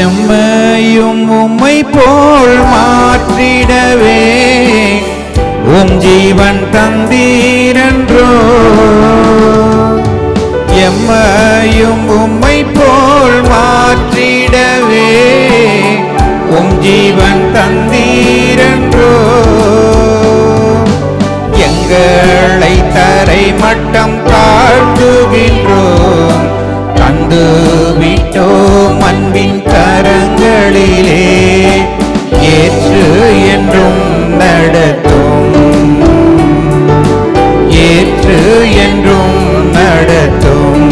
எம்மையும் உம்மை போல் மாற்றிடவே உம் ஜீவன் தந்தீரன்றோ. எம்மையும் உம்மை போல் மாற்றிடவே உம் ஜீவன் தந்தீரன்றோ. எங்களை தரை மட்டம் தாழ்த்துகின்றோம், தந்து விட்டோம் அன்பின் கரங்களிலே. ஏற்று என்றும் நடத்தும், ஏற்று என்றும் நடத்தும்.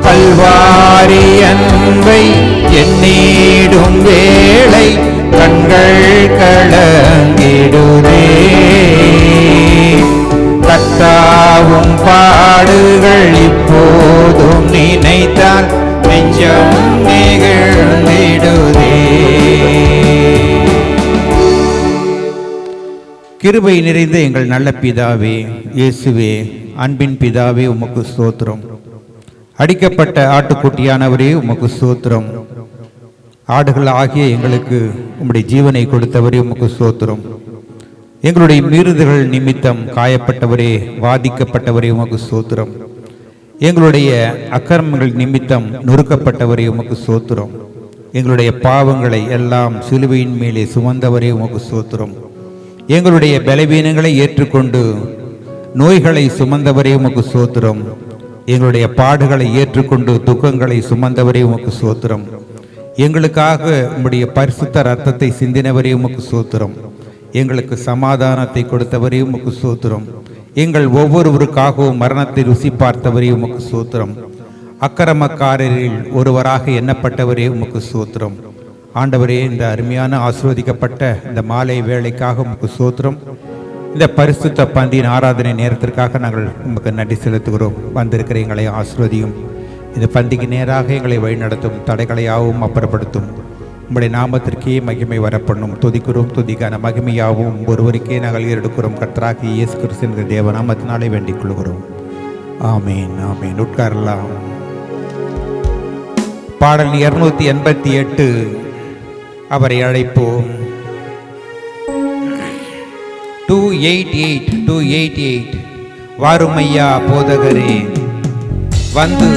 கல்வாரி அன்பை எண்ணிடும் வேளை கண்கள் கலங்கிடுதே. கர்த்தாவும் பாடுகள் இப்போதும் நினைத்தால் நெஞ்சம் நெகிழ்ந்திடுதே. கிருபை நிறைந்த எங்கள் நல்ல பிதாவே, இயேசுவே, அன்பின் பிதாவே, உமக்கு ஸ்தோத்திரம். அடிக்கப்பட்ட ஆட்டுக்குட்டியானவரே, உமக்கு ஸ்தோத்திரம். ஆடுகள் ஆகிய எங்களுக்கு உம்முடைய ஜீவனை கொடுத்தவரே, உமக்கு ஸ்தோத்திரம். எங்களுடைய மீறுதல்கள் நிமித்தம் காயப்பட்டவரே, வாதிக்கப்பட்டவரே, உமக்கு ஸ்தோத்திரம். எங்களுடைய அக்கிரமங்கள் நிமித்தம் நொறுக்கப்பட்டவரே, உமக்கு ஸ்தோத்திரம். எங்களுடைய பாவங்களை எல்லாம் சிலுவையின் மேலே சுமந்தவரே, உமக்கு ஸ்தோத்திரம். எங்களுடைய பலவீனங்களை ஏற்றுக்கொண்டு நோய்களை சுமந்தவரே, உமக்கு ஸ்தோத்திரம். எங்களுடைய பாடுகளை ஏற்றுக்கொண்டு துக்கங்களை சுமந்தவரே, உமக்கு ஸ்தோத்திரம். எங்களுக்காக உம்முடைய பரிசுத்த இரத்தத்தை சிந்தினவரே, உமக்கு ஸ்தோத்திரம். எங்களுக்கு சமாதானத்தை கொடுத்தவரே, உமக்கு ஸ்தோத்திரம். எங்கள் ஒவ்வொருவருக்காகவும் மரணத்தை ருசி பார்த்தவரே, உமக்கு ஸ்தோத்திரம். அக்கிரமக்காரரில் ஒருவராக எண்ணப்பட்டவரே, உமக்கு ஸ்தோத்திரம். ஆண்டவரே, இந்த அருமையான ஆசீர்வதிக்கப்பட்ட இந்த மாலை வேளைக்காக உமக்கு ஸ்தோத்திரம். இந்த பரிசுத்த பந்தியின் ஆராதனை நேரத்திற்காக நாங்கள் உமக்கு நன்றி செலுத்துகிறோம். வந்திருக்கிற எங்களை ஆசீர்வதியும். இந்த பந்திக்கு நேராக எங்களை வழிநடத்தும், தடைகளையாகவும் அப்புறப்படுத்தும். உம்முடைய நாமத்திற்கே மகிமை வரப்பண்ணும். துதிக்கிறோம், துதிக்கான மகிமையாகவும் ஒருவருக்கே நாங்கள் ஏறெடுக்கிறோம். கர்த்தராகிய இயேசு கிறிஸ்து என்கிற தேவநாமத்தினாலே வேண்டிக் கொள்கிறோம். ஆமேன், ஆமேன். உட்காரலாம். பாடல் 288, அவரை அழைப்போம். 288 வாருமையா போதகரே, வந்து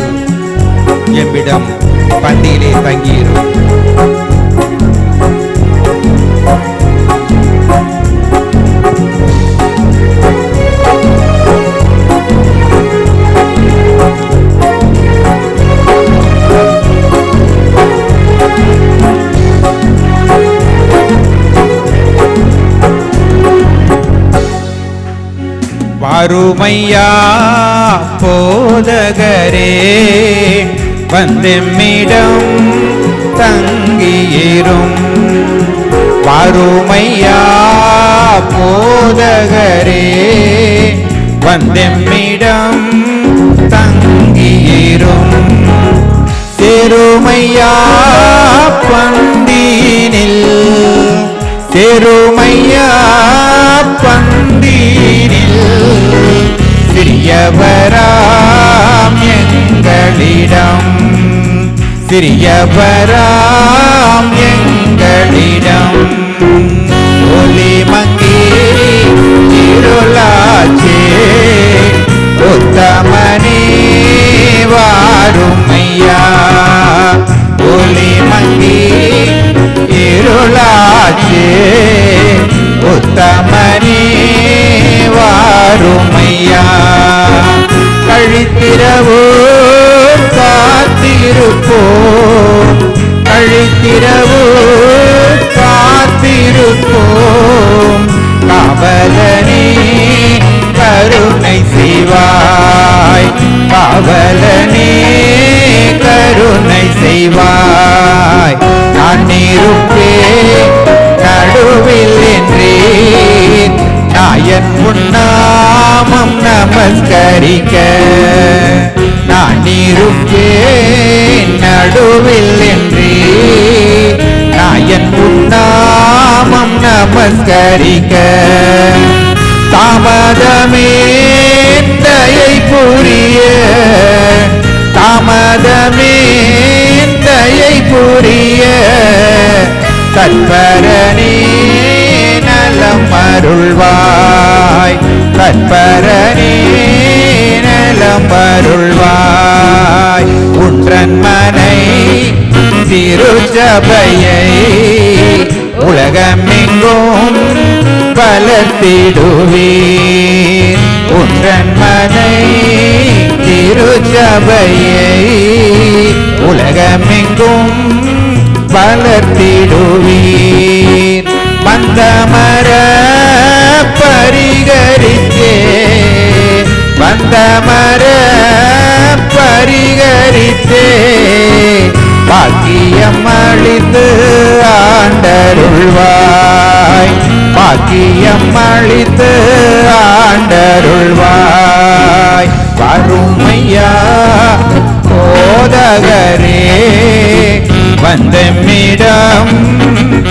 எம்மிடம் பந்தியிலே தங்கியிரும். வாருமையா போதகரே, வந்தெம்மிடம் தங்கியிரும். வாருமையா போதகரே, வந்தெம்மிடம் தங்கியிரும். சேருமையா பந்தியினில், சேருமையா பந்தியினில். சிறியவராம் எங்களிடம், சிறியவராம் எங்களிடம். ஒளி மங்கி இருளாச்சே, உத்தமனே வாருமையா. ஒளி மங்கி இருளாச்சே, உத்தமனே வாருமையா. கழித்திரவோ காத்திருப்போம், கழித்திரவோ காத்திருப்போம். காவலனே கருணை செய்வாய், காவலனே கருணை செய்வாய். நான் இருப்பேன் நடுவில் என்றேன், நாயன் உன்னாமம் நமஸ்கரிக்க. நான் இருப்பேன் நடுவில் என்றேன், நாயன் உன்னாமம் நமஸ்கரிக்க. தாமதமே தயை புரிய, தாமதமே தயை புரிய தற்பரனே நலம் அருள்வாய். தற்பரனே நலம் அருள்வாய். உன்றன் மனை திருச்சபையை உலகமெங்கும் வளர்த்திடுவீர். உன்றன் மனை திருச்சபையை உலகமெங்கும் வளர்த்திடுவீர். வந்தமர பரிகரித்தே வந்தமர பரிகரித்தே பாக்கியம் அளித்து ஆண்டருள்வாய். பாக்கியம் அளித்து ஆண்டருள்வாய். வறுமையா போதகரே வந்தமிடம்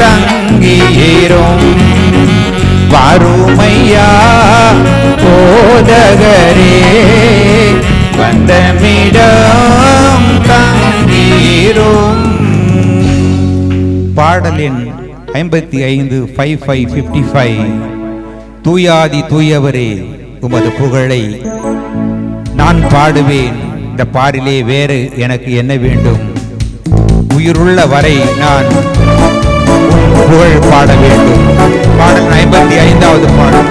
தங்கியிரும். வறுமையா போதகரே வந்தமிடம் தங்கியிரும். பாடலின் 55 5555. தூயாதி தூயவரே உமது புகழை நான் பாடுவேன். இந்த பாரிலே வேறு எனக்கு என்ன வேண்டும்? உயிருள்ள வரை நான் புகழ் பாட வேண்டும். பாடல் 55வது பாடல்.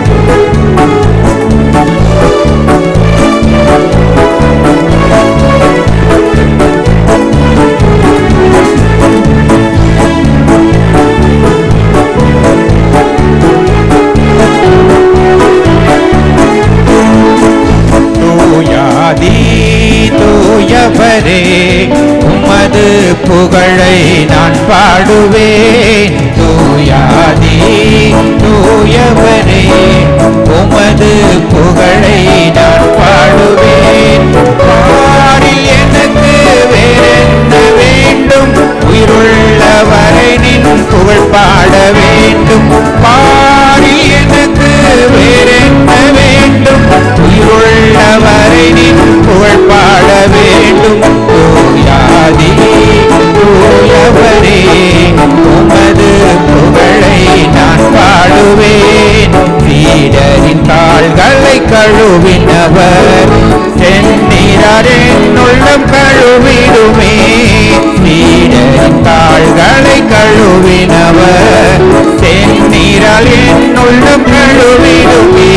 தூயவரே உமது புகழை நான் பாடுவேன். தூயாதி தூயவரே உமது புகழை நான் பாடுவேன். பாரில் எனக்கு வேறென்ன வேண்டும்? உயிருள்ளவரை நின் புகழ் பாட வேண்டும். பாரில் எனக்கு வேறென்ன வேண்டும்? உயிருள்ளவரை நின் புகழ் பாட வேண்டும். தூயாதி தூயவரே உமது புகழை நான் பாடுவேன். சீடரின் கால்களை கழுவினவர் செந்நீரார் என்னுள்ளம் கழுவிடுமே. சீடரின் கால்களை கழுவினவர் செந்நீரால் என்னுள்ளம் கழுவிடுமே.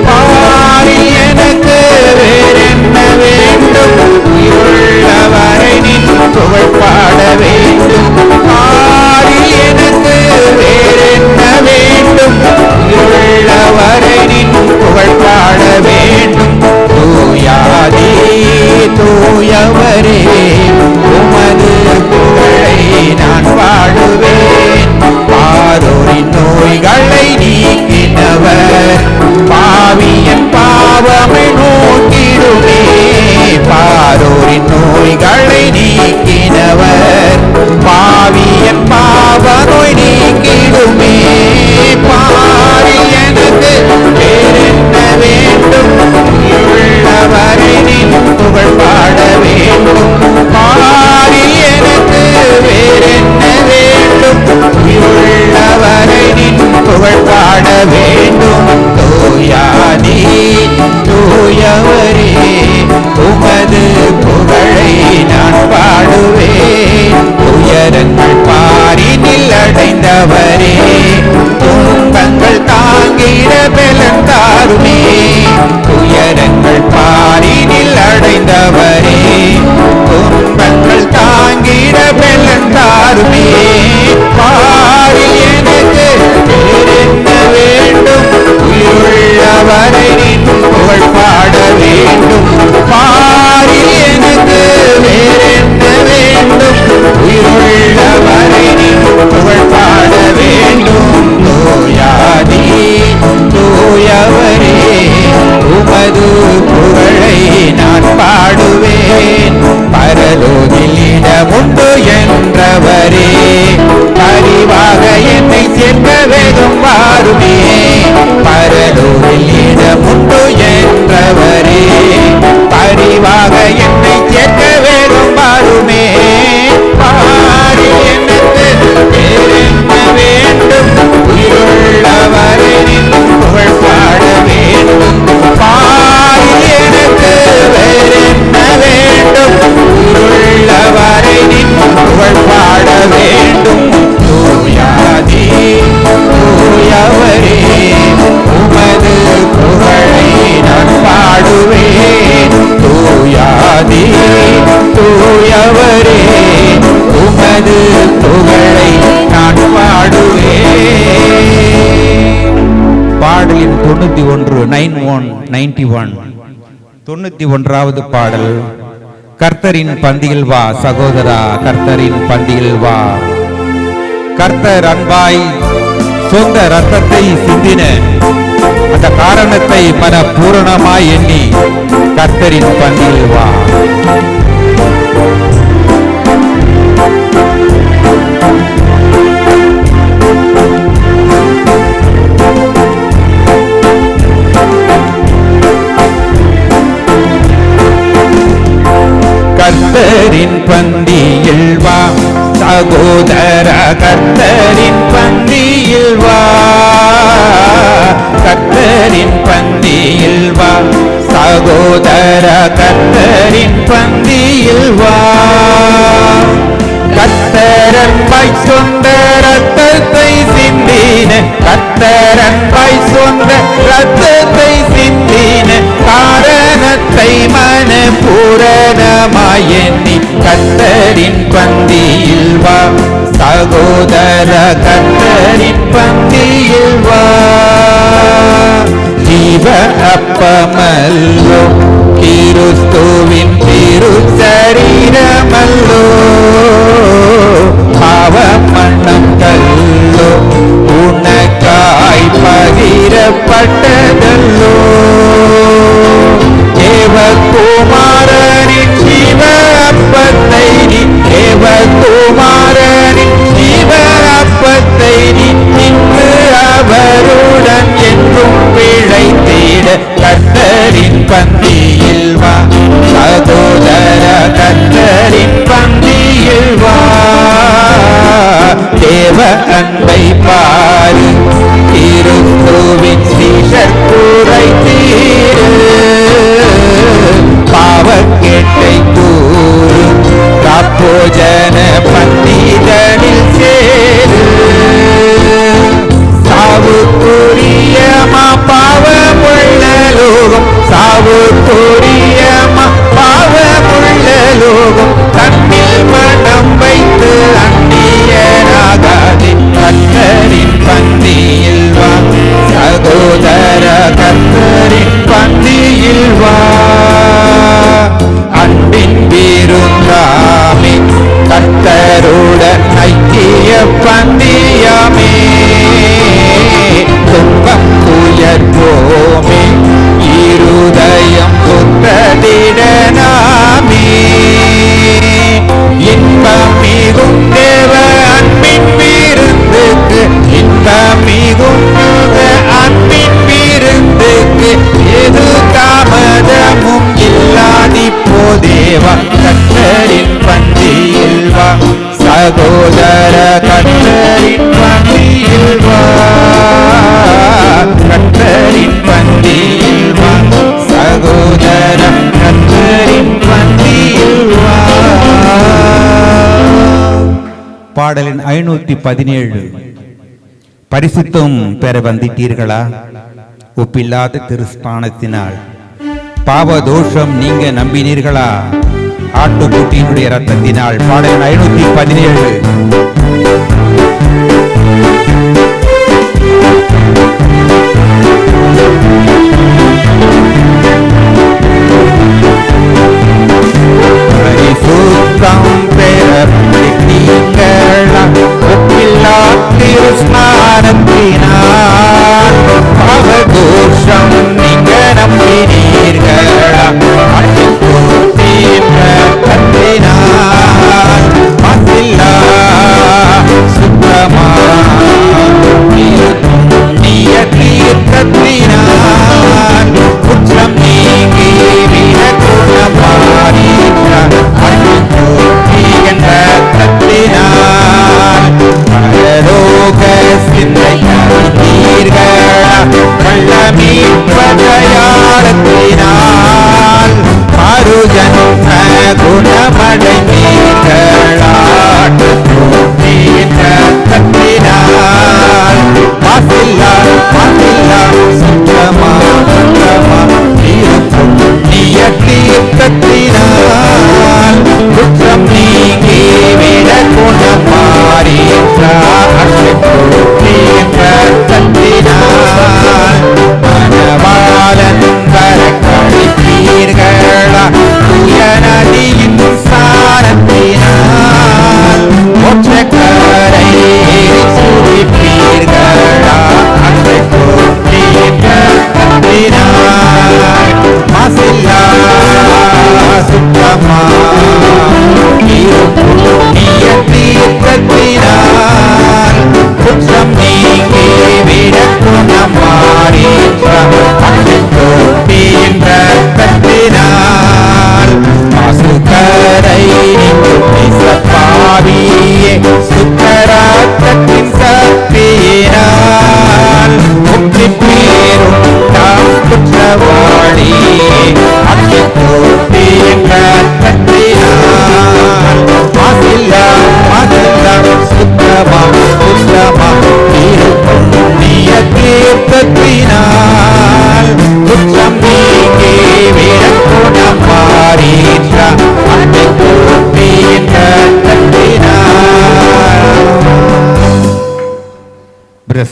பாரில் எனக்கு வேறென்ன வேண்டும்? உயிருள்ளவரை நின் புகழ் பாட வேண்டும். பாரில் எனக்கு வேறென்ன வேண்டும்? உயிருள்ளவரை நின் புகழ் பாட வேண்டும். தூயாதி தூயவரே உமது புகழை நான் பாடுவேன். பாரோரின் நோய்களை நீக்கினவர் பாவியன் பாவமை நோக்கிடுமே. பாரோரின் நோய்களை நீக்கினவர் பாவியன் பாவ நோய் நீக்கிடுமே. பாரில் எனக்கு வேறென்ன வேண்டும்? உள்ளவரை நின் புகழ் பாட வேண்டும். பாரில் எனக்கு வேறென்ன வேண்டும்? உள்ளவரை நின் புகழ் பாட வேண்டும். தூயாதி தூயவரே உமது புகழை நான் பாடுவேன். உயரங்கள் பாரினில் அடைந்தவரே துன்பங்கள் தாங்கிட பலன் தாருமே. உயரங்கள் பாரினில் அடைந்தவரே துன்பங்கள் தாங்கிட பலன் தாருமே. பாரில் எனக்கு வேறென்ன வேண்டும்? உயிருள்ளவரை நின் புகழ் பாட வேண்டும். பாரில் எனக்கு வேறென்ன வேண்டும்? உயிருள்ளவரை நின் புகழ் பாட வேண்டும். தூயாதி தூயவரே உமது புகழை நான் பாடுவேன். பரலோகில் இடமுண்டு என்றவரே அறிவாக என்னை சேர்க்க வேகம் வாருமே. பரலோகில் இடமுண்டு என்றவரே அறிவாக என்னை சேர்க்க வேகம் வாருமே. 91 91வது பாடல். கர்த்தரின் பந்தியில் வா சகோதரா, கர்த்தரின் பந்தியில் வா. கர்த்தர் அன்பாய் சொந்த ரத்தத்தை சிந்தின அந்த காரணத்தை மனப்பூரணமாய் எண்ணி கர்த்தரின் பந்தியில் வா. கர்த்தரின் பந்தியில் வா சகோதர, கர்த்தரின் பந்தியில் வா. கர்த்தரின் பந்தியில் வா சகோதர, கர்த்தரின் பந்தியில் வா. கர்த்தரன்பாய் சொந்த ரத்தத்தை சிந்தின, கர்த்தரன்பாய் சொந்த ரத்தத்தை சிந்தின காரணத்தை மனப்பூரணமாய் எண்ணி கர்த்தரின் பந்தியில் வா சகோதர, கர்த்தரின் பந்தியில் வா. ஜீவ அப்பமல்லோ கிறிஸ்துவின் திரு சரீரமல்லோ, பாவம் மன்னம் கல்லோ உனக்காய் பகிரப்பட்டதல்லோ. தேவகுமாரனின் ஜீவ அப்பத்தை நீ, தேவகுமாரனின் ஜீவ அப்பத்தை நீ இன்று அவருடன் என்றும் பிழைத்திட கர்த்தரின் பந்தியில் வா சகோதர, கர்த்தரின் பந்தியில் வா. தேவ அன்பை பாரு, கிறிஸ்துவின் சீஷர் குறை தீரு. பாவக்கேட்டை கூறு, காப்போஜன பந்திதனில் சேரு. சாவுக்குரியமா பாவமுள்ள லோகம், சாவுக்குரியமா பாவமுள்ள லோகம். தன்னில் மனம் வைத்து அந்நியராகாதே கர்த்தரின் பந்தியில் வா சகோதர, கர்த்தரின் பந்தியில் வா. அன்பின் விருந்தாமே கர்த்தருடன் ஐக்கிய பந்தியாமே, துன்பம் துயர்வோமே இருதயம் புத்ததிடனாமே. இன்பம் மிகும் தேவ அன்பின் விருந்துக்கு, இன்பம் மிகும் அன்பின் விருந்துக்கு எது தாமதமும் இல்லாதிப்போ தேவா. கர்த்தரின் பந்தியில் வா சகோதர, கர்த்தரின் பந்தியில் வா. கர்த்தரின் பந்தியில் வா சகோதர, கர்த்தரின் பந்தியில் வா. பாடலின் 517. பரிசுத்தம் பெற வந்திட்டீர்களா? ஒப்பில்லாத திருஸ்தானத்தினால் பாவதோஷம் நீங்க நம்பினீர்களா? ஆட்டுக்குட்டியினுடைய ரத்தத்தினால். பாடலின் 517. பரிசுத்தம் பெற வந்திட்டீர்களா? ஒப்பில்லா திருஸ்நானத்தினால் பாவதோஷம் நீங்க நம்பினீர்களா? ஆட்டுக்குட்டியின் ரத்தத்தினால் மாசில்லா சுத்தமாகிய தீர்த்தத்தினால் குற்றம் நீங்கி வீரகுணமானீர்கள். ஆட்டுக்குட்டியின் ரத்தத்தினால் பரலோக சிந்தை கழித்தீர்களா? கள்ளமீட்பர்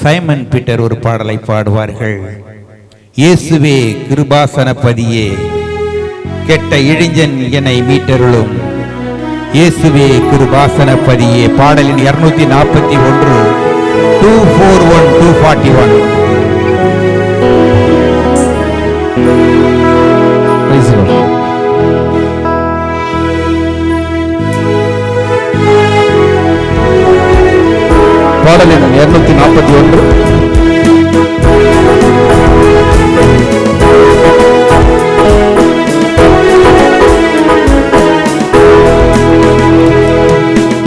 சைமன் பீட்டர் ஒரு பாடலை பாடுவார்கள். இயேசுவே கிருபாசனபதியே, கெட்ட இழிஞ்சன் என்னை மீட்டருளும். இயேசுவே கிருபாசனபதியே. பாடலின் 241, 241, 241. பாடலின் 241.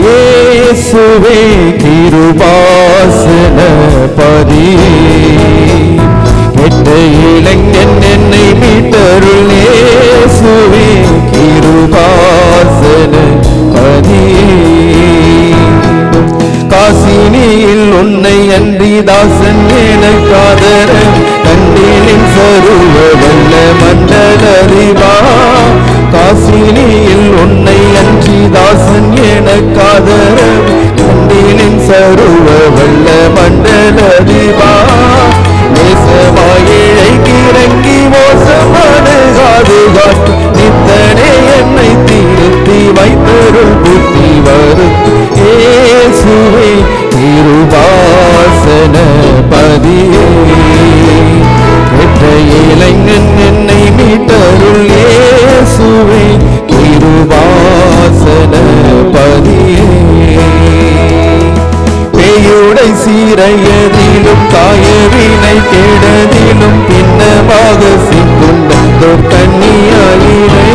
இயேசுவே கிருபாசனபதியே, கெட்ட இளைஞன் என்னை மீட்டருள். இயேசுவே கிருபாசனபதியே, காசினியில் உன்னை அன்றி தாசன் எனக்காதர, கண்டிலின் சருவ வல்ல மண்டலறிவா. காசினியில் உன்னை அன்றி தாசன் எனக்காதர, கண்டிலின் சருவ வல்ல மண்டலறிவா. நேசமாய் இழைக்கிறங்கி மோசமான காதுகாட்டு, நித்தனே என்னை திருத்தி வைத்தருள் புத்தி வருத்து. இயேசுவே கிருபாசனபதியே, கெட்ட இளைஞன் என்னை மீட்டருள். இயேசுவே கிருபாசனபதியே, பேயுடை சீரையதிலும் காயவினை கெடதிலும் பின்னமாக சிக்குண்டோர் கன்னியாயிரே.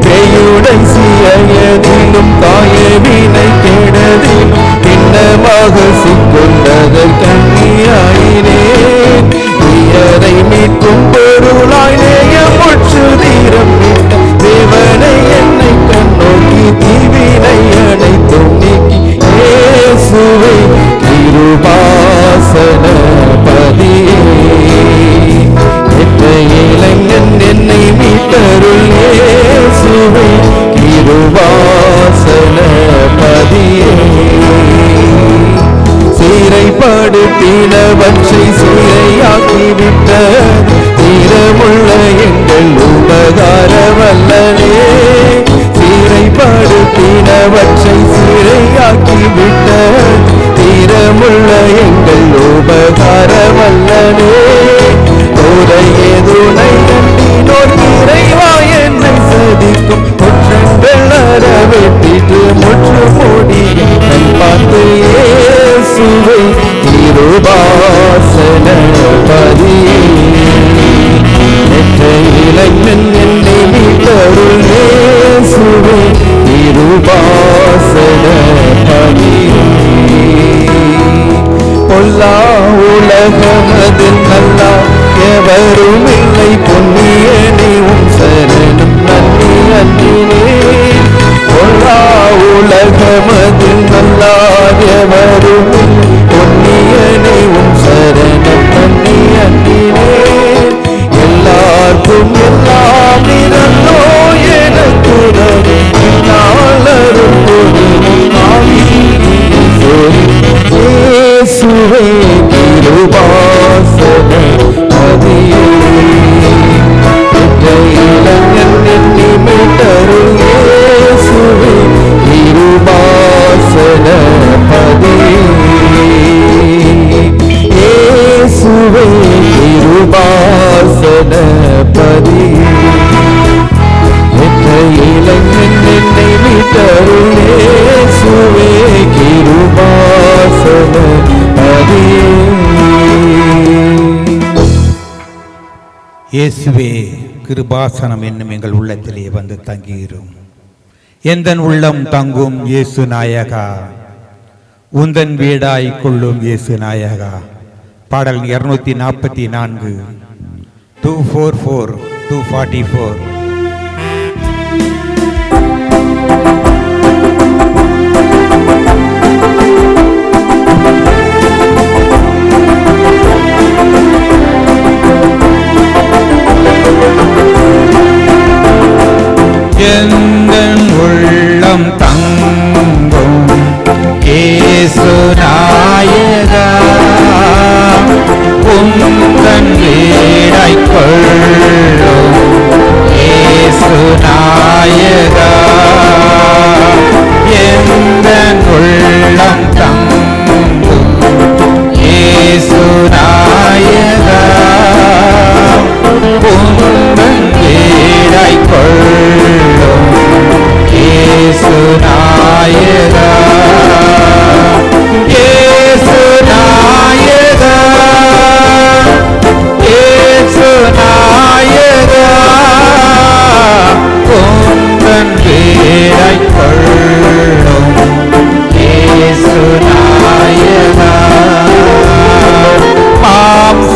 பேயுடை சீரையதிலும் காயவினை கெடதிலும் பின்னமாக சிக்குண்டதர் கன்னியாயிரே. உயரை மீட்கும் பொருளாய் நேயமுற்று தீரம் மீட்ட தேவனை என்னை கண்ணோக்கி தீவினை அனைத்தும் நீக்கி. இயேசுவே கிருபாசனபதியே, கெட்ட இளைஞன் என்னை மீட்டருள். இயேசுவே கிருபாசனபதியே, சீரைப்படுத்தினவற்றை சீரையாக்கிவிட்ட தீரமுள்ள எங்கள் உபகார வல்லனே. சீரைப்படுத்தினவற்றை சீரையாக்கிவிட்ட தீரமுள்ள எங்கள் உபகார வல்லனே. தோரையே துணை அண்டினோர் இறைவா என்னை சதிக்கும் குற்றங்கள் அறவெட்டிட்டு முற்று மூடி பார்த்து. இயேசுவே கிருபாசனபதியே, கெட்ட இளைஞன் என்னை மீட்டருள். இயேசுவே கிருபாசனபதியே, பொல்லா உலகமதில் நல்லா எவரும் இல்லை. பொன்னியனே உம் சரணம் நன்றி அன்றினே. பொல்லா உலகமதில் நல்லா எவரும் இல்லை. பொன்னியனே உம் சரணம் நன்றி அன்றினே. எல்லாருக்கும் எல்லாம் நிறந்தோ எனக்கு நாளரும் இயேசுவே கிருபாசனபதியே, கெட்ட இளைஞன் என்னை மீட்டருள். இயேசுவே கிருபாசனபதியே, இயேசுவே கிருபாசனபதியே, கெட்ட இளைஞன் என்னை மீட்டருள். இயேசுவே கிருபாசனபதியே. இயேசுவே கிருபாசனம் என்னும் எங்கள் உள்ளத்திலே வந்து தங்கியிரும். எந்தன் உள்ளம் தங்கும் இயேசு நாயகா, உந்தன் வீடாய் கொள்ளும் இயேசு நாயகா. பாடல் 244, 244, 244. எந்தன் உள்ளம் தங்கும் இயேசு நாயகா,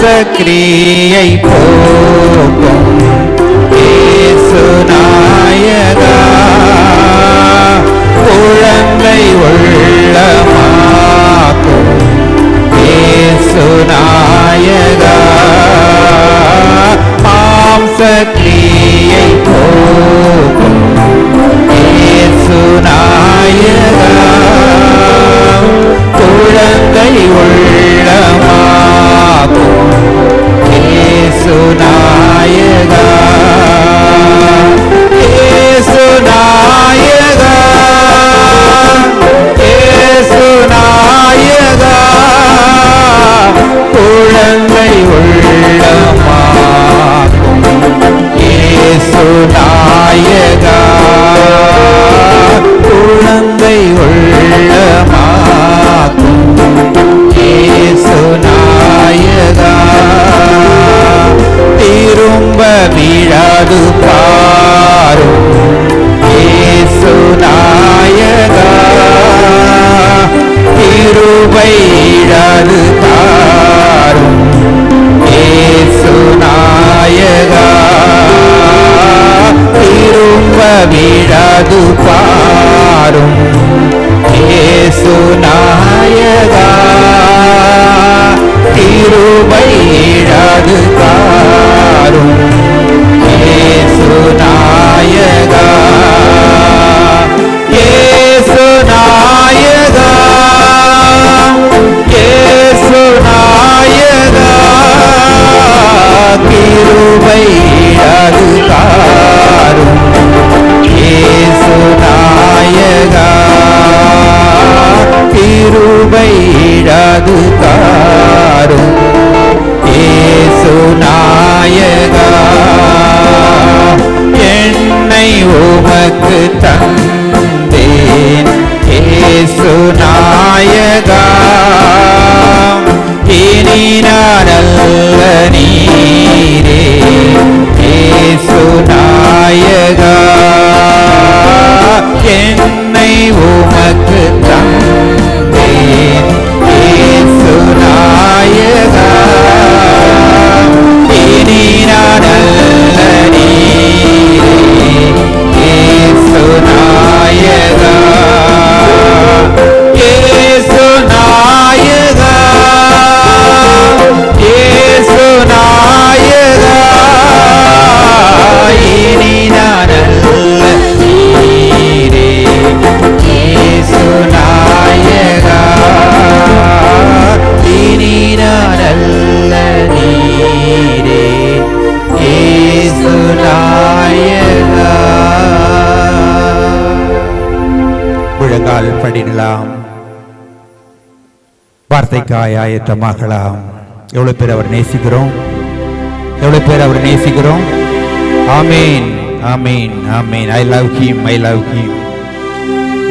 கிரியை போக்கும் இயேசு நாயகா, குழந்தை உள்ளமாக்கும் இயேசு நாயகா, மாம்ச கிரியை போக்கும் இயேசு நாயகா, குழந்தை உள்ளமாக்கும் இயேசு நாயகா, இயேசு நாயகா, இயேசு நாயகா, குழந்தை உள்ளமாக்கும் இயேசு நாயகா, குழந்தை உள்ளமாக்கும் இயேசு நாயகா, திரும்ப விழாது பாரும் இயேசு நாயகா, கிருபை இழாது தாரும் இயேசு நாயகா, திரும்ப விழாது பாரும் இயேசு நாயகா, கிருபை இழாது தாரும் இயேசு நாயகா, இயேசு நாயகா, இயேசு நாயகா, கிருபை இழாது தாரும் இயேசு நாயகா, கிருபை இழாது தாரும் இயேசு நாயகா, என்னை உமக்கு தந்தேன் இயேசு நாயகா, இனி நான் அல்ல நீரே இயேசு நாயகா, என்னை உமக்கு தந்தேன் இயேசு நாயகா, இனி நான் அல்ல நீரே இயேசு நாயகா, இயேசு நாயகா, இயேசு நாயகா, இனி நான் அல்ல நீரே இயேசு நாயகா, இனி நான் அல்ல நீரே இயேசு நாயகா. முழங்கால் படிடலாம், வார்த்தைக்காய் ஆயத்தமாகலாம். எவ்வளவு பேர் அவர் நேசிக்கிறோம், எவ்வளவு பேர் அவர் நேசிக்கிறோம். ஆமேன், ஆமேன், ஆமேன். I love him, I love him,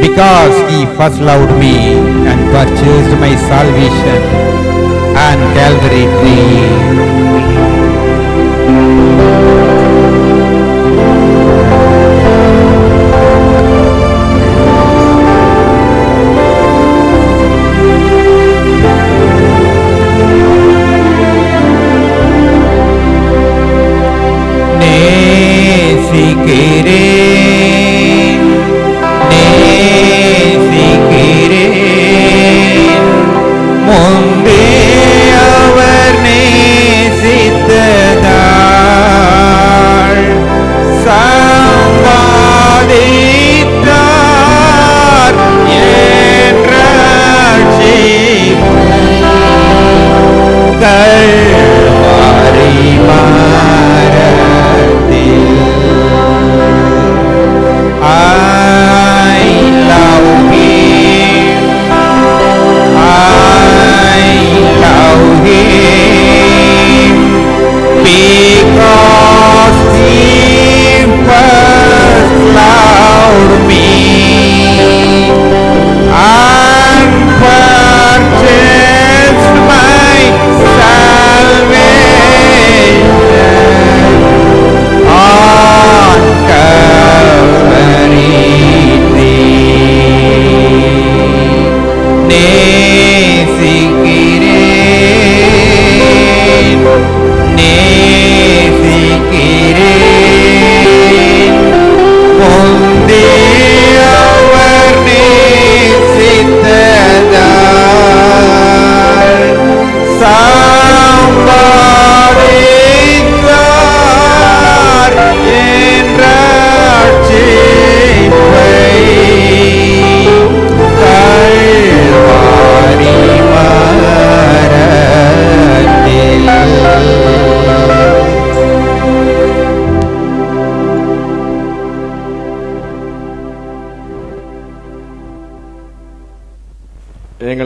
because he first loved me and purchased my salvation on Calvary tree. நேசிக்கிறேன், நேசிக்கிறேன், முன்பே அவர் நேசித்தார்.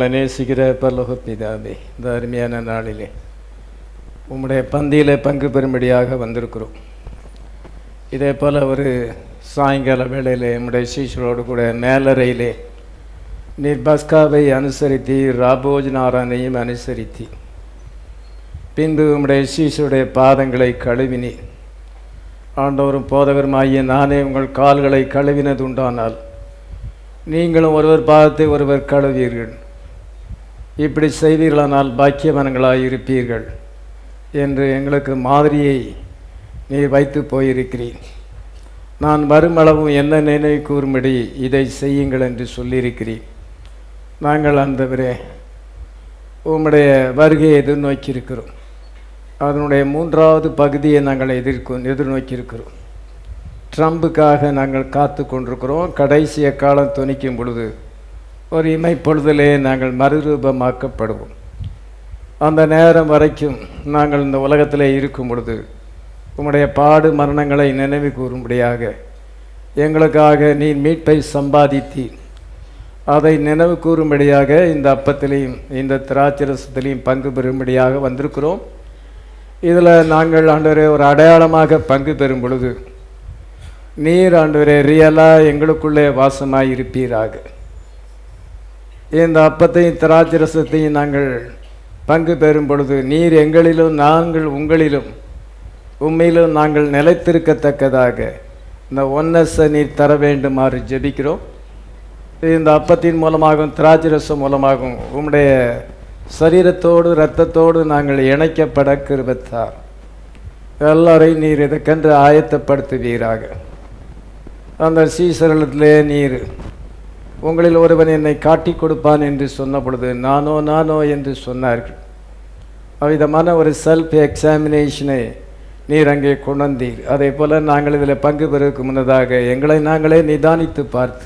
எங்களை நேசிக்கிற பரலோக பிதாவே, இந்த அருமையான நாளிலே உம்முடைய பந்தியில் பங்கு பெறும்படியாக வந்திருக்கிறோம். இதே போல் ஒரு சாயங்கால வேளையிலே உம்முடைய சீஷரோடு கூட மேலறையிலே நீர் பஸ்காவை அனுசரித்து ராபோஜனாரனையும் அனுசரித்து பின்பு உம்முடைய சீஷருடைய பாதங்களை கழுவினி. ஆண்டவரும் போதகருமாகிய நானே உங்கள் கால்களை கழுவினது உண்டானால் நீங்களும் ஒருவர் பாதத்தை ஒருவர் கழுவீர்கள். இப்படி செய்வீர்களானால் பாக்கியவான்களாய் இருப்பீர்கள் என்று எங்களுக்கு மாதிரியை நீ வைத்து போயிருக்கிறீர். நான் வருமளவும் என்ன நினைவு கூறும்படி இதை செய்யுங்கள் என்று சொல்லியிருக்கிறீர். நாங்கள் ஆண்டவரே உம்முடைய வருகையை எதிர்நோக்கியிருக்கிறோம். அதனுடைய 3வது பகுதியை நாங்கள் எதிர்நோக்கியிருக்கிறோம். ட்ரம்புக்காக நாங்கள் காத்து கொண்டிருக்கிறோம். கடைசிய காலம் துணிக்கும் பொழுது ஒரு இமைப்பொழுதிலே நாங்கள் மறுரூபமாக்கப்படுவோம். அந்த நேரம் வரைக்கும் நாங்கள் இந்த உலகத்திலே இருக்கும் பொழுது உம்முடைய பாடு மரணங்களை நினைவு கூறும்படியாக எங்களுக்காக நீ மீட்பை சம்பாதித்தீர். அதை நினைவு கூறும்படியாக இந்த அப்பத்திலையும் இந்த திராட்சரசத்திலையும் பங்கு பெறும்படியாக வந்திருக்கிறோம். இதில் நாங்கள் ஆண்டவரே ஒரு அடையாளமாக பங்கு பெறும் பொழுது நீர் ஆண்டவரே ரியலாக எங்களுக்குள்ளே வாசமாய் இருப்பீராக. இந்த அப்பத்தையும் திராட்சரசத்தையும் நாங்கள் பங்கு பெறும் பொழுது நீர் எங்களிலும் நாங்கள் உங்களிலும் உண்மையிலும் நாங்கள் நிலைத்திருக்கத்தக்கதாக இந்த ஒன்னஸை நீர் தர வேண்டுமாறு ஜெபிக்கிறோம். இந்த அப்பத்தின் மூலமாகவும் திராட்சரசம் மூலமாகவும் உம்முடைய சரீரத்தோடு இரத்தத்தோடு நாங்கள் இணைக்கப்பட கிருபைத்தார். எல்லாரையும் நீர் இதற்கென்று ஆயத்தப்படுத்துவீராக. அந்த சீசரத்திலே நீர் உங்களில் ஒருவன் என்னை காட்டி கொடுப்பான் என்று சொன்ன பொழுது நானோ என்று சொன்னார்கள். அவ்விதமான ஒரு செல்ஃப் எக்ஸாமினேஷனை நீர் அங்கே கொண்டு வந்தீர். அதே போல் நாங்கள் இதில் பங்கு பெறுவதற்கு முன்னதாக எங்களை நாங்களே நிதானித்து பார்த்து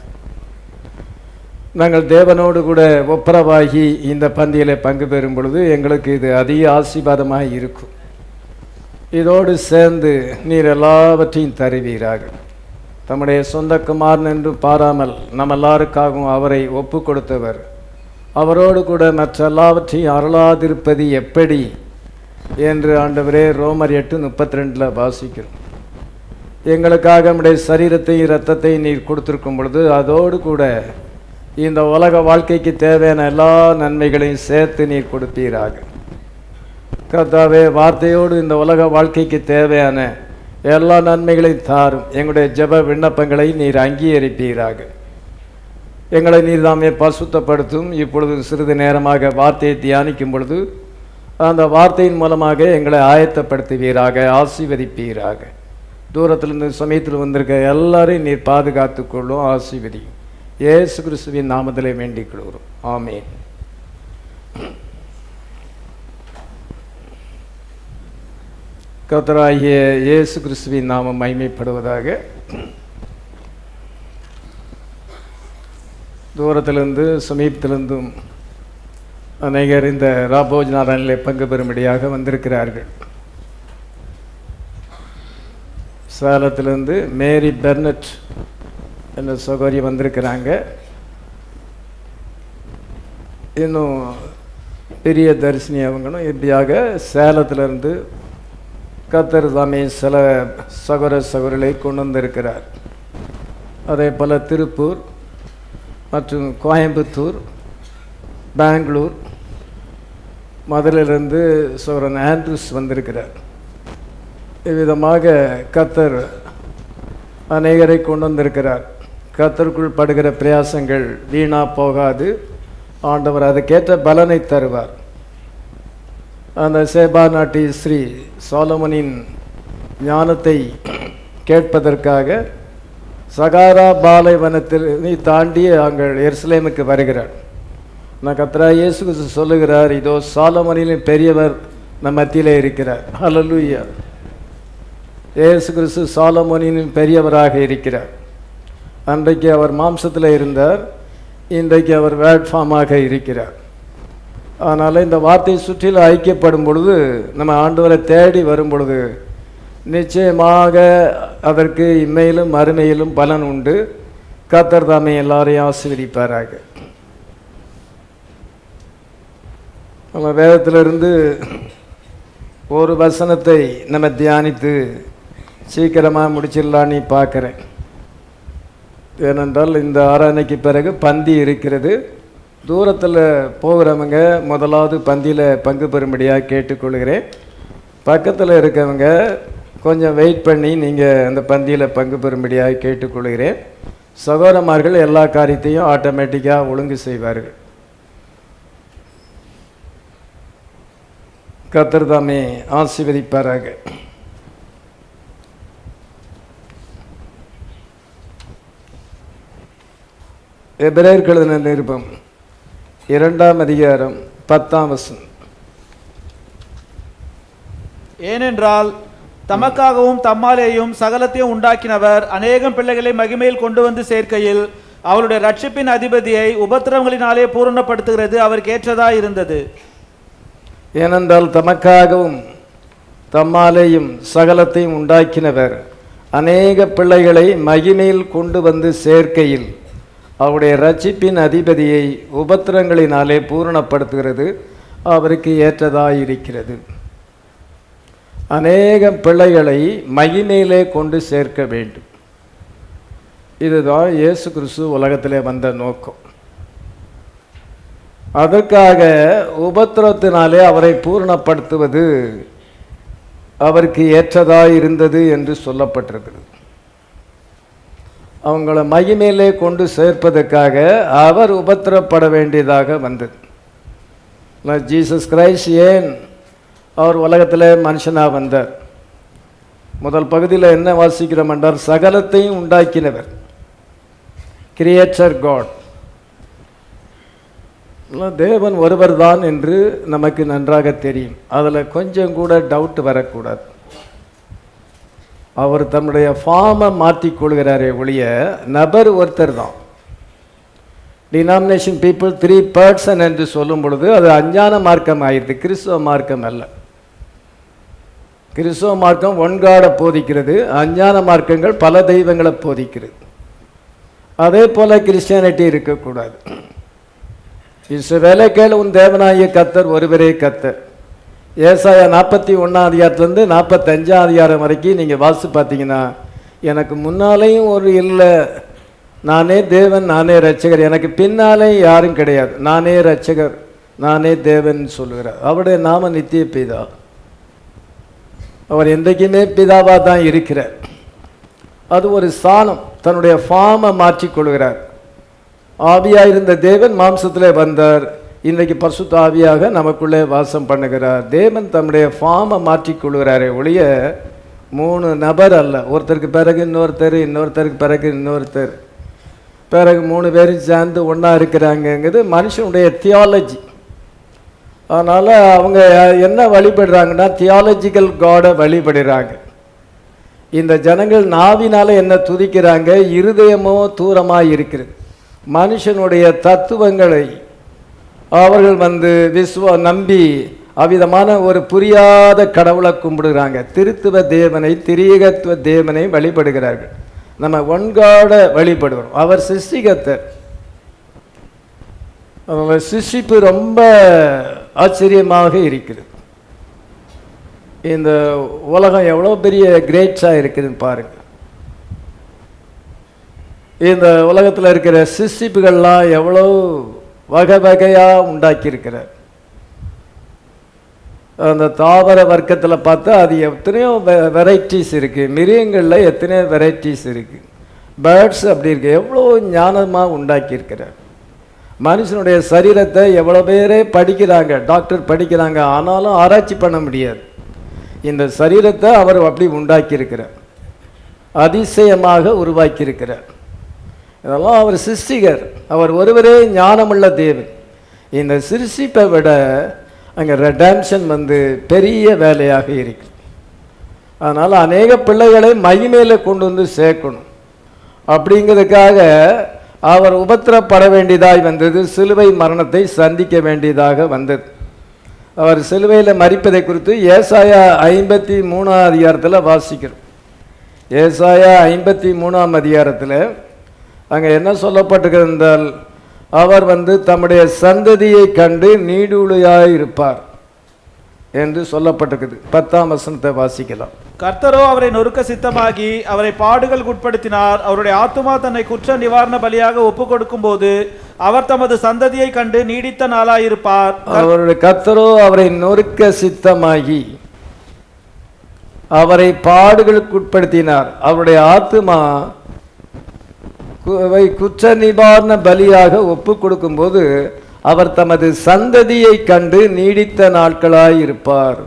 நாங்கள் தேவனோடு கூட ஒப்புரவாகி இந்த பந்தியில் பங்கு பெறும் பொழுது எங்களுக்கு இது அதிக ஆசீர்வாதமாக இருக்கும். இதோடு சேர்ந்து நீர் எல்லாவற்றையும் தருவீராக. தம்முடைய சொந்த குமாரன் என்று பாராமல் நம்ம எல்லாருக்காகவும் அவரை ஒப்பு கொடுத்தவர் அவரோடு கூட மற்ற எல்லாவற்றையும் அருளாதிருப்பது எப்படி என்று ஆண்டவரே ரோமர் 8:32 வாசிக்கிறோம். எங்களுக்காக நம்முடைய சரீரத்தையும் இரத்தத்தையும் நீர் கொடுத்திருக்கும் பொழுது அதோடு கூட இந்த உலக வாழ்க்கைக்கு தேவையான எல்லா நன்மைகளையும் சேர்த்து நீர் கொடுப்பீராக. கர்த்தாவே, வார்த்தையோடு இந்த உலக வாழ்க்கைக்கு தேவையான எல்லா நன்மைகளையும் தாரும். எங்களுடைய ஜெப விண்ணப்பங்களை நீர் அங்கீகரிப்பீராக. எங்களை நீர் தாமே பரிசுத்தப்படுத்தும். இப்பொழுது சிறிது நேரமாக வார்த்தையை தியானிக்கும் பொழுது அந்த வார்த்தையின் மூலமாக எங்களை ஆயத்தப்படுத்துவீராக, ஆசீர்வதிப்பீராக. தூரத்திலிருந்து சமயத்தில் வந்திருக்க எல்லாரையும் நீர் பாதுகாத்து கொள்ளும், ஆசீர்வதியும். இயேசு கிறிஸ்துவின் நாமத்திலே வேண்டிக் கொள்கிறோம். ஆமென். கர்த்தராகிய இயேசு கிறிஸ்துவின் நாமம் மகிமைப்படுவதாக. தூரத்திலிருந்து சமீபத்திலிருந்தும் அநேகர் இந்த ராபோஜனாரனிலே பங்கு பெறும்படியாக வந்திருக்கிறார்கள். சேலத்திலிருந்து மேரி பெர்னட் என்ற சகோதரி வந்திருக்கிறாங்க. இன்னும் பெரிய தரிசனி அவங்களும் இப்படியாக சேலத்திலிருந்து கர்த்தர் தாமே சில சகோதரர்களை கொண்டு வந்திருக்கிறார். அதே போல் திருப்பூர் மற்றும் கோயம்புத்தூர், பெங்களூர், மதுரையிலிருந்து சகோதரன் ஆண்ட்ரூஸ் வந்திருக்கிறார். இவ்விதமாக கர்த்தர் அநேகரை கொண்டு வந்திருக்கிறார். கர்த்தருக்குள் படுகிற பிரயாசங்கள் வீணா போகாது. ஆண்டவர் அதுக்கேற்ற பலனை தருவார். அந்த சேபா நாட்டி ஸ்ரீ சாலமனின் ஞானத்தை கேட்பதற்காக சகாரா பாலைவனத்தில் நீ தாண்டி அங்கள் எருசலேமுக்கு வருகிறார். நான் கர்த்தராகிய இயேசு கிறிஸ்து சொல்லுகிறார், இதோ சாலமனின் பெரியவர் நம் மத்தியிலே இருக்கிறார். ஹல்லேலூயா. இயேசு கிறிஸ்து சாலமோனின் பெரியவராக இருக்கிறார். அன்றைக்கு அவர் மாம்சத்தில் இருந்தார், இன்றைக்கு அவர் வேட்பாமாக இருக்கிறார். அதனால் இந்த வார்த்தை சுற்றிலும் ஐக்கியப்படும் பொழுது, நம்ம ஆண்டவரை தேடி வரும் பொழுது நிச்சயமாக அதற்கு இம்மையிலும் மறுமையிலும் பலன் உண்டு. கர்த்தர் தாமே எல்லாரையும் ஆசீர்வதிப்பாராக. நம்ம வேதத்திலிருந்து ஒரு வசனத்தை நம்ம தியானித்து சீக்கிரமாக முடிச்சிடலான்னு பார்க்குறேன். ஏனென்றால் இந்த ஆராதனைக்கு பிறகு பந்தி இருக்கிறது. தூரத்தில் போகிறவங்க முதலாவது பந்தியில் பங்கு பெறும்படியாக கேட்டுக்கொள்கிறேன். பக்கத்தில் இருக்கவங்க கொஞ்சம் வெயிட் பண்ணி நீங்கள் அந்த பந்தியில் பங்கு பெறும்படியாக கேட்டுக்கொள்கிறேன். சகோதரமார்கள் எல்லா காரியத்தையும் ஆட்டோமேட்டிக்காக ஒழுங்கு செய்வார்கள். கர்த்தர் தாமே ஆசீர்வதிப்பாராக. எபிரேயருக்கு எழுதின நிருபம் 2ஆம் அதிகாரம் 10ஆம் வசனம். ஏனென்றால் தமக்காகவும் தம்மாலேயும் சகலத்தையும் உண்டாக்கினவர் அநேகம் பிள்ளைகளை மகிமையில் கொண்டு வந்து சேர்க்கையில் அவருடைய ரட்சிப்பின் அதிபதியை உபத்திரவங்களினாலே பூரணப்படுத்துகிறது அவருக்கு ஏற்றதாய் இருந்தது. ஏனென்றால் தமக்காகவும் தம்மாலேயும் சகலத்தையும் உண்டாக்கினவர் அநேக பிள்ளைகளை மகிமையில் கொண்டு வந்து சேர்க்கையில் அவருடைய ரட்சிப்பின் அதிபதியை உபத்திரங்களினாலே பூரணப்படுத்துகிறது அவருக்கு ஏற்றதாயிருக்கிறது. அநேக பிள்ளைகளை மகிமையிலே கொண்டு சேர்க்க வேண்டும். இதுதான் இயேசு கிறிஸ்து உலகத்திலே வந்த நோக்கம். அதற்காக உபத்திரத்தினாலே அவரை பூரணப்படுத்துவது அவருக்கு ஏற்றதாயிருந்தது என்று சொல்லப்பட்டிருக்கிறது. அவங்கள மகிமையிலே கொண்டு சேர்ப்பதற்காக அவர் உபத்திரப்பட வேண்டியதாக வந்தது. ஜீசஸ் கிரைஸ்ட் ஏன் அவர் உலகத்தில் மனுஷனாக வந்தார்? முதல் பகுதியில் என்ன வாசிக்கிறோம் என்றால், சகலத்தையும் உண்டாக்கினவர், கிரியேட்டர் காட். தேவன் ஒருவர் தான் என்று நமக்கு நன்றாக தெரியும். அதில் கொஞ்சம் கூட டவுட் வரக்கூடாது. அவர் தம்முடைய ஃபார்மை மாற்றிக்கொள்கிறாரே ஒழிய நபர் ஒருத்தர் தான். டினாமினேஷன் பீப்புள் 3 பர்சன் என்று சொல்லும் பொழுது அது அஞ்ஞான மார்க்கம் ஆயிடுது, கிறிஸ்துவ மார்க்கம் அல்ல. கிறிஸ்துவ மார்க்கம் ஒன்காட போதிக்கிறது, அஞ்ஞான மார்க்கங்கள் பல தெய்வங்களை போதிக்கிறது. அதே போல கிறிஸ்டியானிட்டி இருக்கக்கூடாது. இஸ்ரவேலே கேள், உன் தேவனாகிய கர்த்தர் ஒருவரே கர்த்தர். ஏசாயா 41ஆம் அதிகாரத்திலேருந்து 45ஆம் அதிகாரம் வரைக்கும் நீங்கள் வாசி பார்த்தீங்கன்னா, எனக்கு முன்னாலேயும் ஒரு இல்லை, நானே தேவன், நானே ரட்சகர், எனக்கு பின்னாலே யாரும் கிடையாது, நானே ரட்சகர், நானே தேவன் சொல்லுகிறார். அவருடைய நாம நித்திய பிதா. அவர் என்றைக்குமே பிதாவாக தான் இருக்கிறார். அது ஒரு ஸ்தானம். தன்னுடைய ஃபார்மை மாற்றிக்கொள்கிறார். ஆவியாக இருந்த தேவன் மாம்சத்திலே வந்தார். இன்றைக்கு பரிசுத்த ஆவியாக நமக்குள்ளே வாசம் பண்ணுகிறார். தேவன் தம்முடைய ஃபார்மை மாற்றிக்கொள்கிறாரே ஒழிய 3 நபர் அல்ல. ஒருத்தருக்கு பிறகு இன்னொருத்தர், இன்னொருத்தருக்கு பிறகு இன்னொருத்தர், பிறகு 3 பேரும் சேர்ந்து ஒன்றா இருக்கிறாங்கங்கிறது மனுஷனுடைய தியாலஜி. அதனால் அவங்க என்ன வழிபடுறாங்கன்னா, தியாலஜிக்கல் காடை வழிபடுறாங்க. இந்த ஜனங்கள் நாவினால் என்ன துதிக்கிறாங்க, இருதயமோ தூரமாக இருக்கிறது. மனுஷனுடைய தத்துவங்களை அவர்கள் நம்பி அவ்விதமான ஒரு புரியாத கடவுளை கும்பிடுகிறாங்க. திருத்துவ தேவனை, திரியகத்துவ தேவனை வழிபடுகிறார்கள். நம்ம ஒன்காட வழிபடுகிறோம். அவர் சிருஷ்டிகத்தர். சிருஷ்டிப்பு ரொம்ப ஆச்சரியமாக இருக்கிறது. இந்த உலகம் எவ்வளோ பெரிய கிரேட்ஸாக இருக்குதுன்னு பாருங்கள். இந்த உலகத்தில் இருக்கிற சிருஷ்டிப்புகள்லாம் எவ்வளோ வகை வகையாக உண்டாக்கியிருக்கிறார். அந்த தாவர வர்க்கத்தில் பார்த்தா அது எத்தனையோ வெரைட்டிஸ் இருக்குது. மிருகங்களில் எத்தனையோ வெரைட்டிஸ் இருக்குது. பேர்ட்ஸ் அப்படி இருக்குது. எவ்வளோ ஞானமாக உண்டாக்கியிருக்கிறார். மனுஷனுடைய சரீரத்தை எவ்வளோ பேரே படிக்கிறாங்க, டாக்டர் படிக்கிறாங்க, ஆனாலும் ஆராய்ச்சி பண்ண முடியாது. இந்த சரீரத்தை அவர் அப்படி உண்டாக்கியிருக்கிறார், அதிசயமாக உருவாக்கியிருக்கிறார். இதெல்லாம் அவர் சிருஷ்டிகர். அவர் ஒருவரே ஞானமுள்ள தேவன். இந்த சிருஷ்டிப்பை விட அங்கே ரெடம்ஷன் பெரிய வேலையாக இருக்கு. அதனால் அநேக பிள்ளைகளை மகிமையில் கொண்டு வந்து சேர்க்கணும். அப்படிங்கிறதுக்காக அவர் உபத்திரப்பட வேண்டியதாய் வந்தது. சிலுவை மரணத்தை சந்திக்க வேண்டியதாக வந்தது. அவர் சிலுவையில் மரிப்பதை குறித்து ஏசாயா 53ஆம் அதிகாரத்தில் வாசிக்கிறோம். ஏசாயா 53ஆம் அதிகாரத்தில் அங்கே என்ன சொல்லப்பட்டிருக்கிறது என்றால், அவர் தம்முடைய சந்ததியை கண்டு நீடுழையாயிருப்பார் என்று சொல்லப்பட்டிருக்குது. 10ஆம் வசனத்தை வாசிக்கலாம். கர்த்தரோ அவரை நொறுக்க சித்தமாகி அவரை பாடுகளுக்கு உட்படுத்தினார். அவருடைய ஆத்துமா தன்னை குற்ற நிவாரண பலியாக ஒப்பு கொடுக்கும் போது அவர் தமது சந்ததியை கண்டு நீடித்த நாளாயிருப்பார். அவருடைய கர்த்தரோ அவரை நொறுக்க சித்தமாகி அவரை பாடுகளுக்கு உட்படுத்தினார். அவருடைய ஆத்துமா குற்ற நிவாரண பலியாக ஒப்பு கொடுக்கும் போது அவர் தமது சந்ததியை கண்டு நீடித்த நாட்களாய் இருப்பார்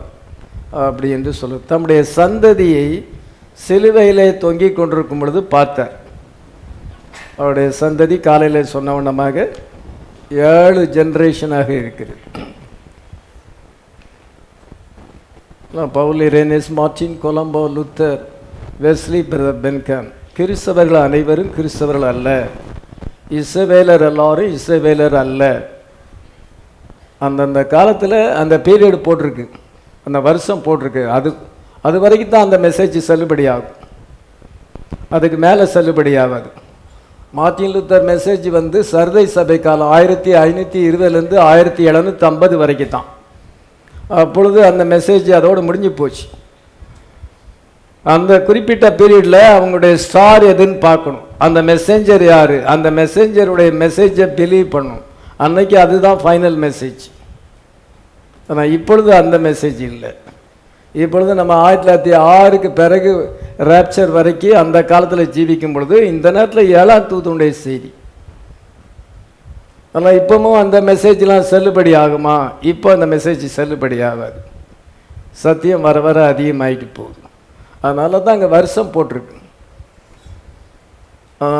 அப்படி என்று சொல்லு. தம்முடைய சந்ததியை சிலுவையிலே தொங்கிக் கொண்டிருக்கும் பொழுது பார்த்தார். அவருடைய சந்ததி காலையில் சொன்னவண்ணமாக 7 ஜெனரேஷனாக இருக்கிறது. பவுல், இரேனியஸ், மார்ட்டின், கொலம்போ, லுத்தர், வெஸ்லி, பிரதர் பென்காம். கிறிஸ்தவர்கள் அனைவரும் கிறிஸ்தவர்கள் அல்ல. இஸ்ரவேலர் எல்லாரும் இஸ்ரவேலர் அல்ல. அந்தந்த காலத்தில் அந்த பீரியட் போட்டிருக்கு, அந்த வருஷம் போட்டிருக்கு. அது வரைக்கும் தான் அந்த மெசேஜ் செல்லுபடி ஆகும். அதுக்கு மேலே செல்லுபடி ஆகாது. மார்ட்டின் லூத்தர் மெசேஜ் சர்தை சபை காலம் 1520 1750 வரைக்கும் தான். அப்பொழுது அந்த மெசேஜ் அதோடு முடிஞ்சு போச்சு. அந்த குறிப்பிட்ட பீரியடில் அவங்களுடைய ஸ்டார் எதுன்னு பார்க்கணும். அந்த மெசேஞ்சர் யார், அந்த மெசேஞ்சருடைய மெசேஜை பிலீவ் பண்ணணும். அன்னைக்கு அதுதான் ஃபைனல் மெசேஜ். ஆனால் இப்பொழுது அந்த மெசேஜ் இல்லை. இப்பொழுது நம்ம 1906க்கு பிறகு ரேப்சர் வரைக்கும் அந்த காலத்தில் ஜீவிக்கும் பொழுது இந்த நேரத்தில் 7ஆம் தூதனுடைய செய்தி. ஆனால் இப்போவும் அந்த மெசேஜ்லாம் செல்லுபடி ஆகுமா? இப்போ அந்த மெசேஜ் செல்லுபடி ஆகாது. சத்தியம் வர வர அதிகமாகிட்டு போகுது. அதனால தான் அங்கே வருஷம் போட்டிருக்கு.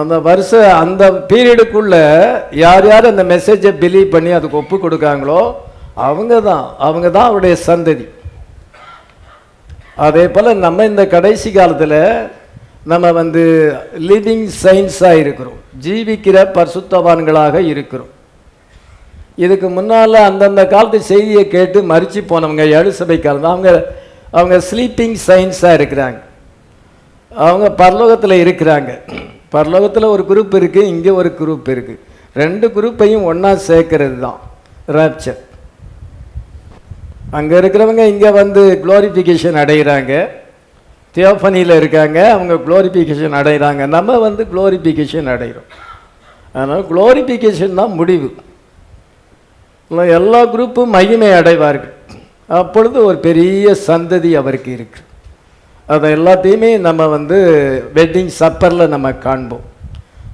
அந்த வருஷம் அந்த பீரியடுக்குள்ள யார் யார் அந்த மெசேஜை பிலீவ் பண்ணி அதுக்கு ஒப்பு கொடுக்காங்களோ அவங்க தான் அவருடைய சந்ததி. அதே போல் நம்ம இந்த கடைசி காலத்தில் நம்ம லிவிங் சயின்ஸாக இருக்கிறோம், ஜீவிக்கிற பரிசுத்தவான்களாக இருக்கிறோம். இதுக்கு முன்னால் அந்தந்த காலத்து செய்தியை கேட்டு மறித்து போனவங்க 7 சபை காலம் அவங்க ஸ்லீப்பிங் சயின்ஸாக இருக்கிறாங்க. அவங்க பரலோகத்தில் இருக்கிறாங்க. பரலோகத்தில் ஒரு குரூப் இருக்குது, இங்கே ஒரு குரூப் இருக்குது. 2 குரூப்பையும் ஒன்றா சேர்க்கறது தான் ராப்சர். அங்கே இருக்கிறவங்க இங்கே குளோரிஃபிகேஷன் அடைகிறாங்க, தியோஃபனியில் இருக்காங்க, அவங்க குளோரிஃபிகேஷன் அடைகிறாங்க. நம்ம குளோரிஃபிகேஷன் அடைகிறோம். அதனால் குளோரிஃபிகேஷன் தான் முடிவு. எல்லா குரூப்பும் மகிமை அடைவார்கள். அப்பொழுது ஒரு பெரிய சந்ததி அவருக்கு இருக்கு. அதை எல்லாத்தையுமே நம்ம வெட்டிங் சப்பரில் நம்ம காண்போம்.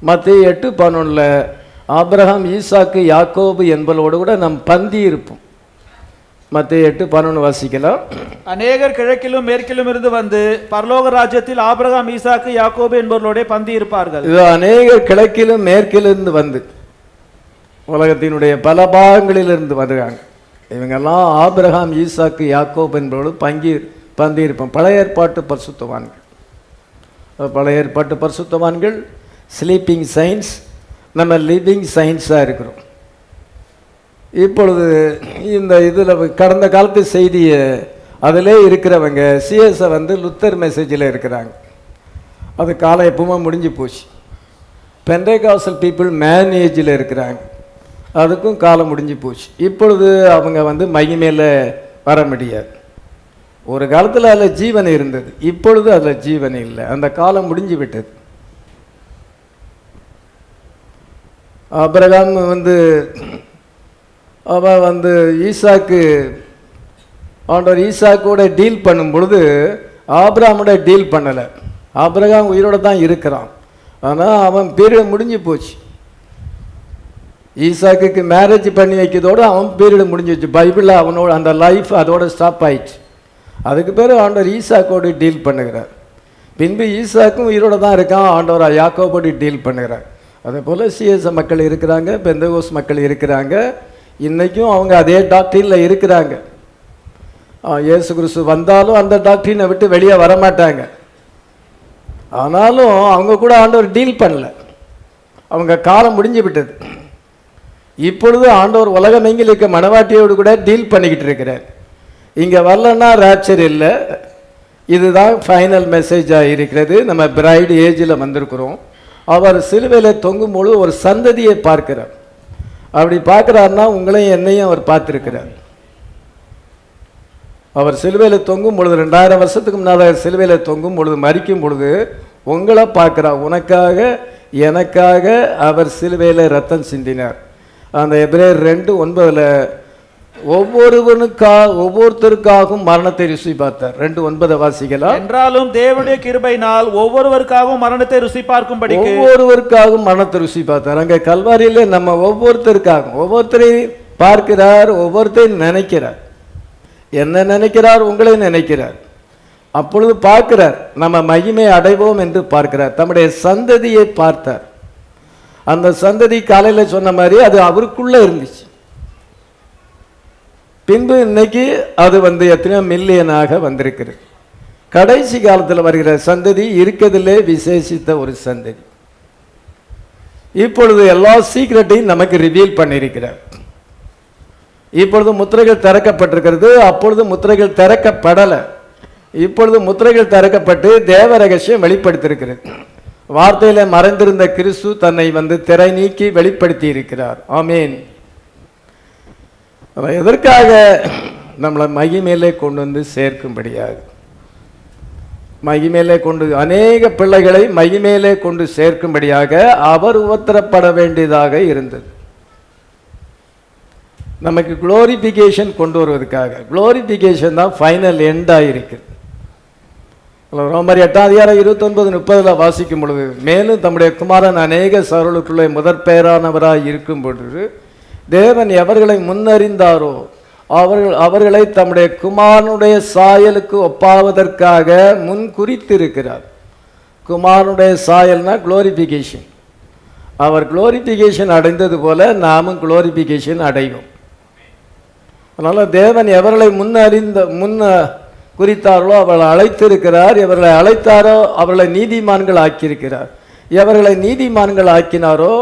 மத்திய 8:11 ஆபிரகாம், ஈசாக்கு, யாக்கோபு என்பவரோடு கூட நம் பந்தி இருப்போம். மத்திய 8:11 வாசிக்கலாம். அநேகர் கிழக்கிலும் மேற்கிலும் இருந்து பரலோக ராஜ்யத்தில் ஆபிரகாம், ஈசாக்கு, யாக்கோபு என்பவர்களோட பந்தி இருப்பார்கள். இது அநேகர் கிழக்கிலும் மேற்கிலிருந்து உலகத்தினுடைய பல பாகங்களிலிருந்து வருகிறாங்க. இவங்கெல்லாம் ஆபிரகாம், ஈசாக்கு, யாக்கோபு என்பவர்களோடு பந்தி இருப்போம். பழைய ஏற்பாட்டு பரிசுத்தவான்கள் ஸ்லீப்பிங் சயின்ஸ், நம்ம லிவிங் சயின்ஸாக இருக்கிறோம். இப்பொழுது இந்த இதில் கடந்த காலத்து செய்தியை அதிலே இருக்கிறவங்க சிஎஸை லுத்தர் மெசேஜில் இருக்கிறாங்க. அது காலம் எப்பவுமே முடிஞ்சு போச்சு. பெண்டேகாஸ்டல் பீப்புள் மேன் ஏஜில் இருக்கிறாங்க, அதுக்கும் காலம் முடிஞ்சு போச்சு. இப்பொழுது அவங்க மகிமையில் வர முடியாது. ஒரு காலத்தில் அதில் ஜீவன் இருந்தது, இப்பொழுது அதில் ஜீவன் இல்லை. அந்த காலம் முடிஞ்சு விட்டது. ஆபிரகாம் அவன் ஈசாக்கு, ஆண்டவர் ஈசாக்கோட டீல் பண்ணும் பொழுது ஆபிரகாமோட டீல் பண்ணலை. ஆபிரகாம் உயிரோடு தான் இருக்கிறான், ஆனால் அவன் பீரியட் முடிஞ்சு போச்சு. ஈசாக்கு மேரேஜ் பண்ணி வைக்கிறதோடு அவன் பீரியட் முடிஞ்சு வச்சு. பைபிளில் அவனோட அந்த லைஃப் அதோட ஸ்டாப் ஆயிடுச்சு. அதுக்கு பேர் ஆண்டவர் ஈசாக்கோடு டீல் பண்ணுகிறார். பின்பு ஈசாக்கும் உயிரோடு தான் இருக்கான், ஆண்டவர் யாக்கோபோடு டீல் பண்ணுகிறார். அதே போல் சிஎஸ் மக்கள் இருக்கிறாங்க, பெந்தகோஸ் மக்கள் இருக்கிறாங்க. இன்றைக்கும் அவங்க அதே டாக்டரினில் இருக்கிறாங்க. இயேசு கிறிஸ்து வந்தாலும் அந்த டாக்டரினை விட்டு வெளியே வரமாட்டாங்க. ஆனாலும் அவங்க கூட ஆண்டவர் டீல் பண்ணல, அவங்க காலம் முடிஞ்சு விட்டது. இப்பொழுது ஆண்டவர் உலகமெங்கில் இருக்க மனவாட்டியோடு கூட டீல் பண்ணிக்கிட்டு இருக்கிறார். இங்கே வரலன்னா ரேப்சர் இல்லை. இதுதான் ஃபைனல் மெசேஜாக இருக்கிறது. நம்ம பிரைட் ஏஜில் வந்திருக்கிறோம். அவர் சிலுவையில் தொங்கும் பொழுது ஒரு சந்ததியை பார்க்கிறார். அப்படி பார்க்குறாருன்னா உங்களையும் என்னையும் அவர் பார்த்துருக்கிறார். அவர் சிலுவையில் தொங்கும் பொழுது 2000 வருஷத்துக்கு முன்னால் சிலுவையில் தொங்கும் பொழுது மரிக்கும் பொழுது உங்களை பார்க்குறார். உனக்காக எனக்காக அவர் சிலுவையில் ரத்தம் சிந்தினார். அந்த எபிரேயர் 2:9 ஒவ்வொருத்தருக்காகவும் மரணத்தை ருசி பார்த்தார். 2:9 வாசிக்கலாம். என்றாலும் தேவனுடைய கிருபையினால் ஒவ்வொருவருக்காகவும் மரணத்தை ருசி பார்க்கும்படி ஒவ்வொருவருக்காகவும் மரணத்தை ருசி பார்த்தார். அங்கே கல்வாரியில நம்ம ஒவ்வொருத்தருக்காகவும் ஒவ்வொருத்தரையும் பார்க்கிறார், ஒவ்வொருத்தரையும் நினைக்கிறார். என்ன நினைக்கிறார்? உங்களை நினைக்கிறார். அப்பொழுது பார்க்கிறார், நம்ம மகிமை அடைவோம் என்று பார்க்கிறார். தம்முடைய சந்ததியை பார்த்தார். அந்த சந்ததி காலையில் சொன்ன மாதிரி அது அவருக்குள்ள இருந்துச்சு. பின்பு இன்னைக்கு அது எத்தனையோ மில்லியனாக வந்திருக்கிறது. கடைசி காலத்தில் வருகிற சந்ததி இருக்கிறதுலே விசேஷித்த ஒரு சந்ததி. இப்பொழுது எல்லா சீக்ரெட்டையும் நமக்கு ரிவீல் பண்ணியிருக்கிறார். இப்பொழுது முத்திரைகள் திறக்கப்பட்டிருக்கிறது. அப்பொழுது முத்திரைகள் திறக்கப்படலை. இப்பொழுது முத்திரைகள் திறக்கப்பட்டு தேவ ரகசியம் வெளிப்படுத்தியிருக்கிறது. வார்த்தையில மறைந்திருந்த கிறிஸ்து தன்னை திரை நீக்கி வெளிப்படுத்தி இருக்கிறார். ஆமீன். எதற்காக? நம்மளை மகிமையிலே கொண்டு சேர்க்கும்படியாக, மகிமையிலே கொண்டு அநேக பிள்ளைகளை மகிமையிலே கொண்டு சேர்க்கும்படியாக அவர் உபத்திரப்பட வேண்டியதாக இருந்தது. நமக்கு குளோரிஃபிகேஷன் கொண்டு வருவதற்காக. குளோரிஃபிகேஷன் தான் ஃபைனல் எண்டாக இருக்குது. ரோமர் 8:29-30 வாசிக்கும் பொழுது, மேலும் தம்முடைய குமாரன் அநேக சகோதரர்களுக்குள்ளே முதற் பெயரானவராய் இருக்கும் பொழுது தேவன் எவர்களை முன்னறிந்தாரோ அவர்களை தம்முடைய குமாரனுடைய சாயலுக்கு ஒப்பாவதற்காக முன் குறித்திருக்கிறார். குமாரனுடைய சாயல்னா குளோரிஃபிகேஷன். அவர் குளோரிஃபிகேஷன் அடைந்தது போல நாமும் குளோரிஃபிகேஷன் அடைவோம். அதனால் தேவன் எவர்களை முன்ன குறித்தார்களோ அவர்களை அழைத்திருக்கிறார். எவர்களை அழைத்தாரோ அவர்களை நீதிமான்கள் ஆக்கியிருக்கிறார். எவர்களை நீதிமான்கள் ஆக்கினாரோ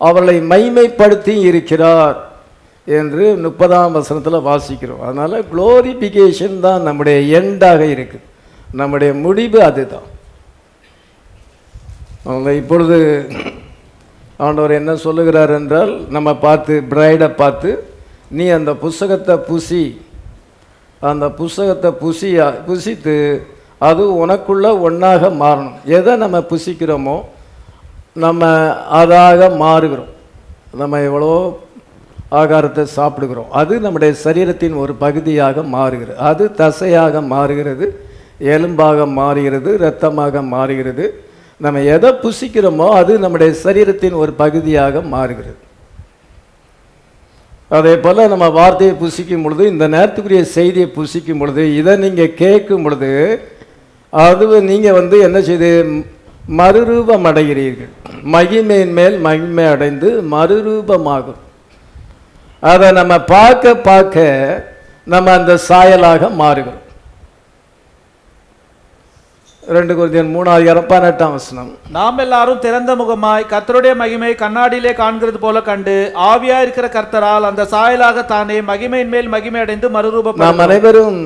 அவர்களை மைமைப்படுத்தி இருக்கிறார் என்று 30ஆம் வசனத்தில் வாசிக்கிறோம். அதனால் குளோரிஃபிகேஷன் தான் நம்முடைய எண்டாக இருக்குது. நம்முடைய முடிவு அதுதான். இப்பொழுது ஆண்டவர் என்ன சொல்லுகிறார் என்றால், நம்ம பார்த்து பிரைடை பார்த்து, நீ அந்த புஸ்தகத்தை புசி, அந்த புஸ்தகத்தை புசித்து அது உனக்குள்ள ஒன்றாக மாறணும். எதை நம்ம புசிக்கிறோமோ நம்ம அதாக மாறுகிறோம். நம்ம எவ்வளோ ஆகாரத்தை சாப்பிடுகிறோம், அது நம்முடைய சரீரத்தின் ஒரு பகுதியாக மாறுகிறது. அது தசையாக மாறுகிறது, எலும்பாக மாறுகிறது, இரத்தமாக மாறுகிறது. நம்ம எதை புசிக்கிறோமோ அது நம்முடைய சரீரத்தின் ஒரு பகுதியாக மாறுகிறது. அதே போல் நம்ம வார்த்தையை புசிக்கும் பொழுது, இந்த நேரத்துக்குரிய செய்தியை புசிக்கும் பொழுது, இதை நீங்கள் கேட்கும் பொழுது அது நீங்கள் என்ன செய்து மறுரூபம் அடைகிறீர்கள். மகிமையின் மேல் மகிமை அடைந்து மறுரூபமாகும். அதை நம்ம பார்க்க பார்க்க நம்ம அந்த சாயலாக மாறுகிறோம். 2 கொரிந்தியர் 3:18 நாம் எல்லாரும் திறந்த முகமாய் கர்த்தருடைய மகிமை கண்ணாடியிலே காண்கிறது போல கண்டு ஆவியா இருக்கிற கர்த்தரால் அந்த சாயலாக தானே மகிமையின் மேல் மகிமை அடைந்து மறுரூபம். நாம் அனைவரும்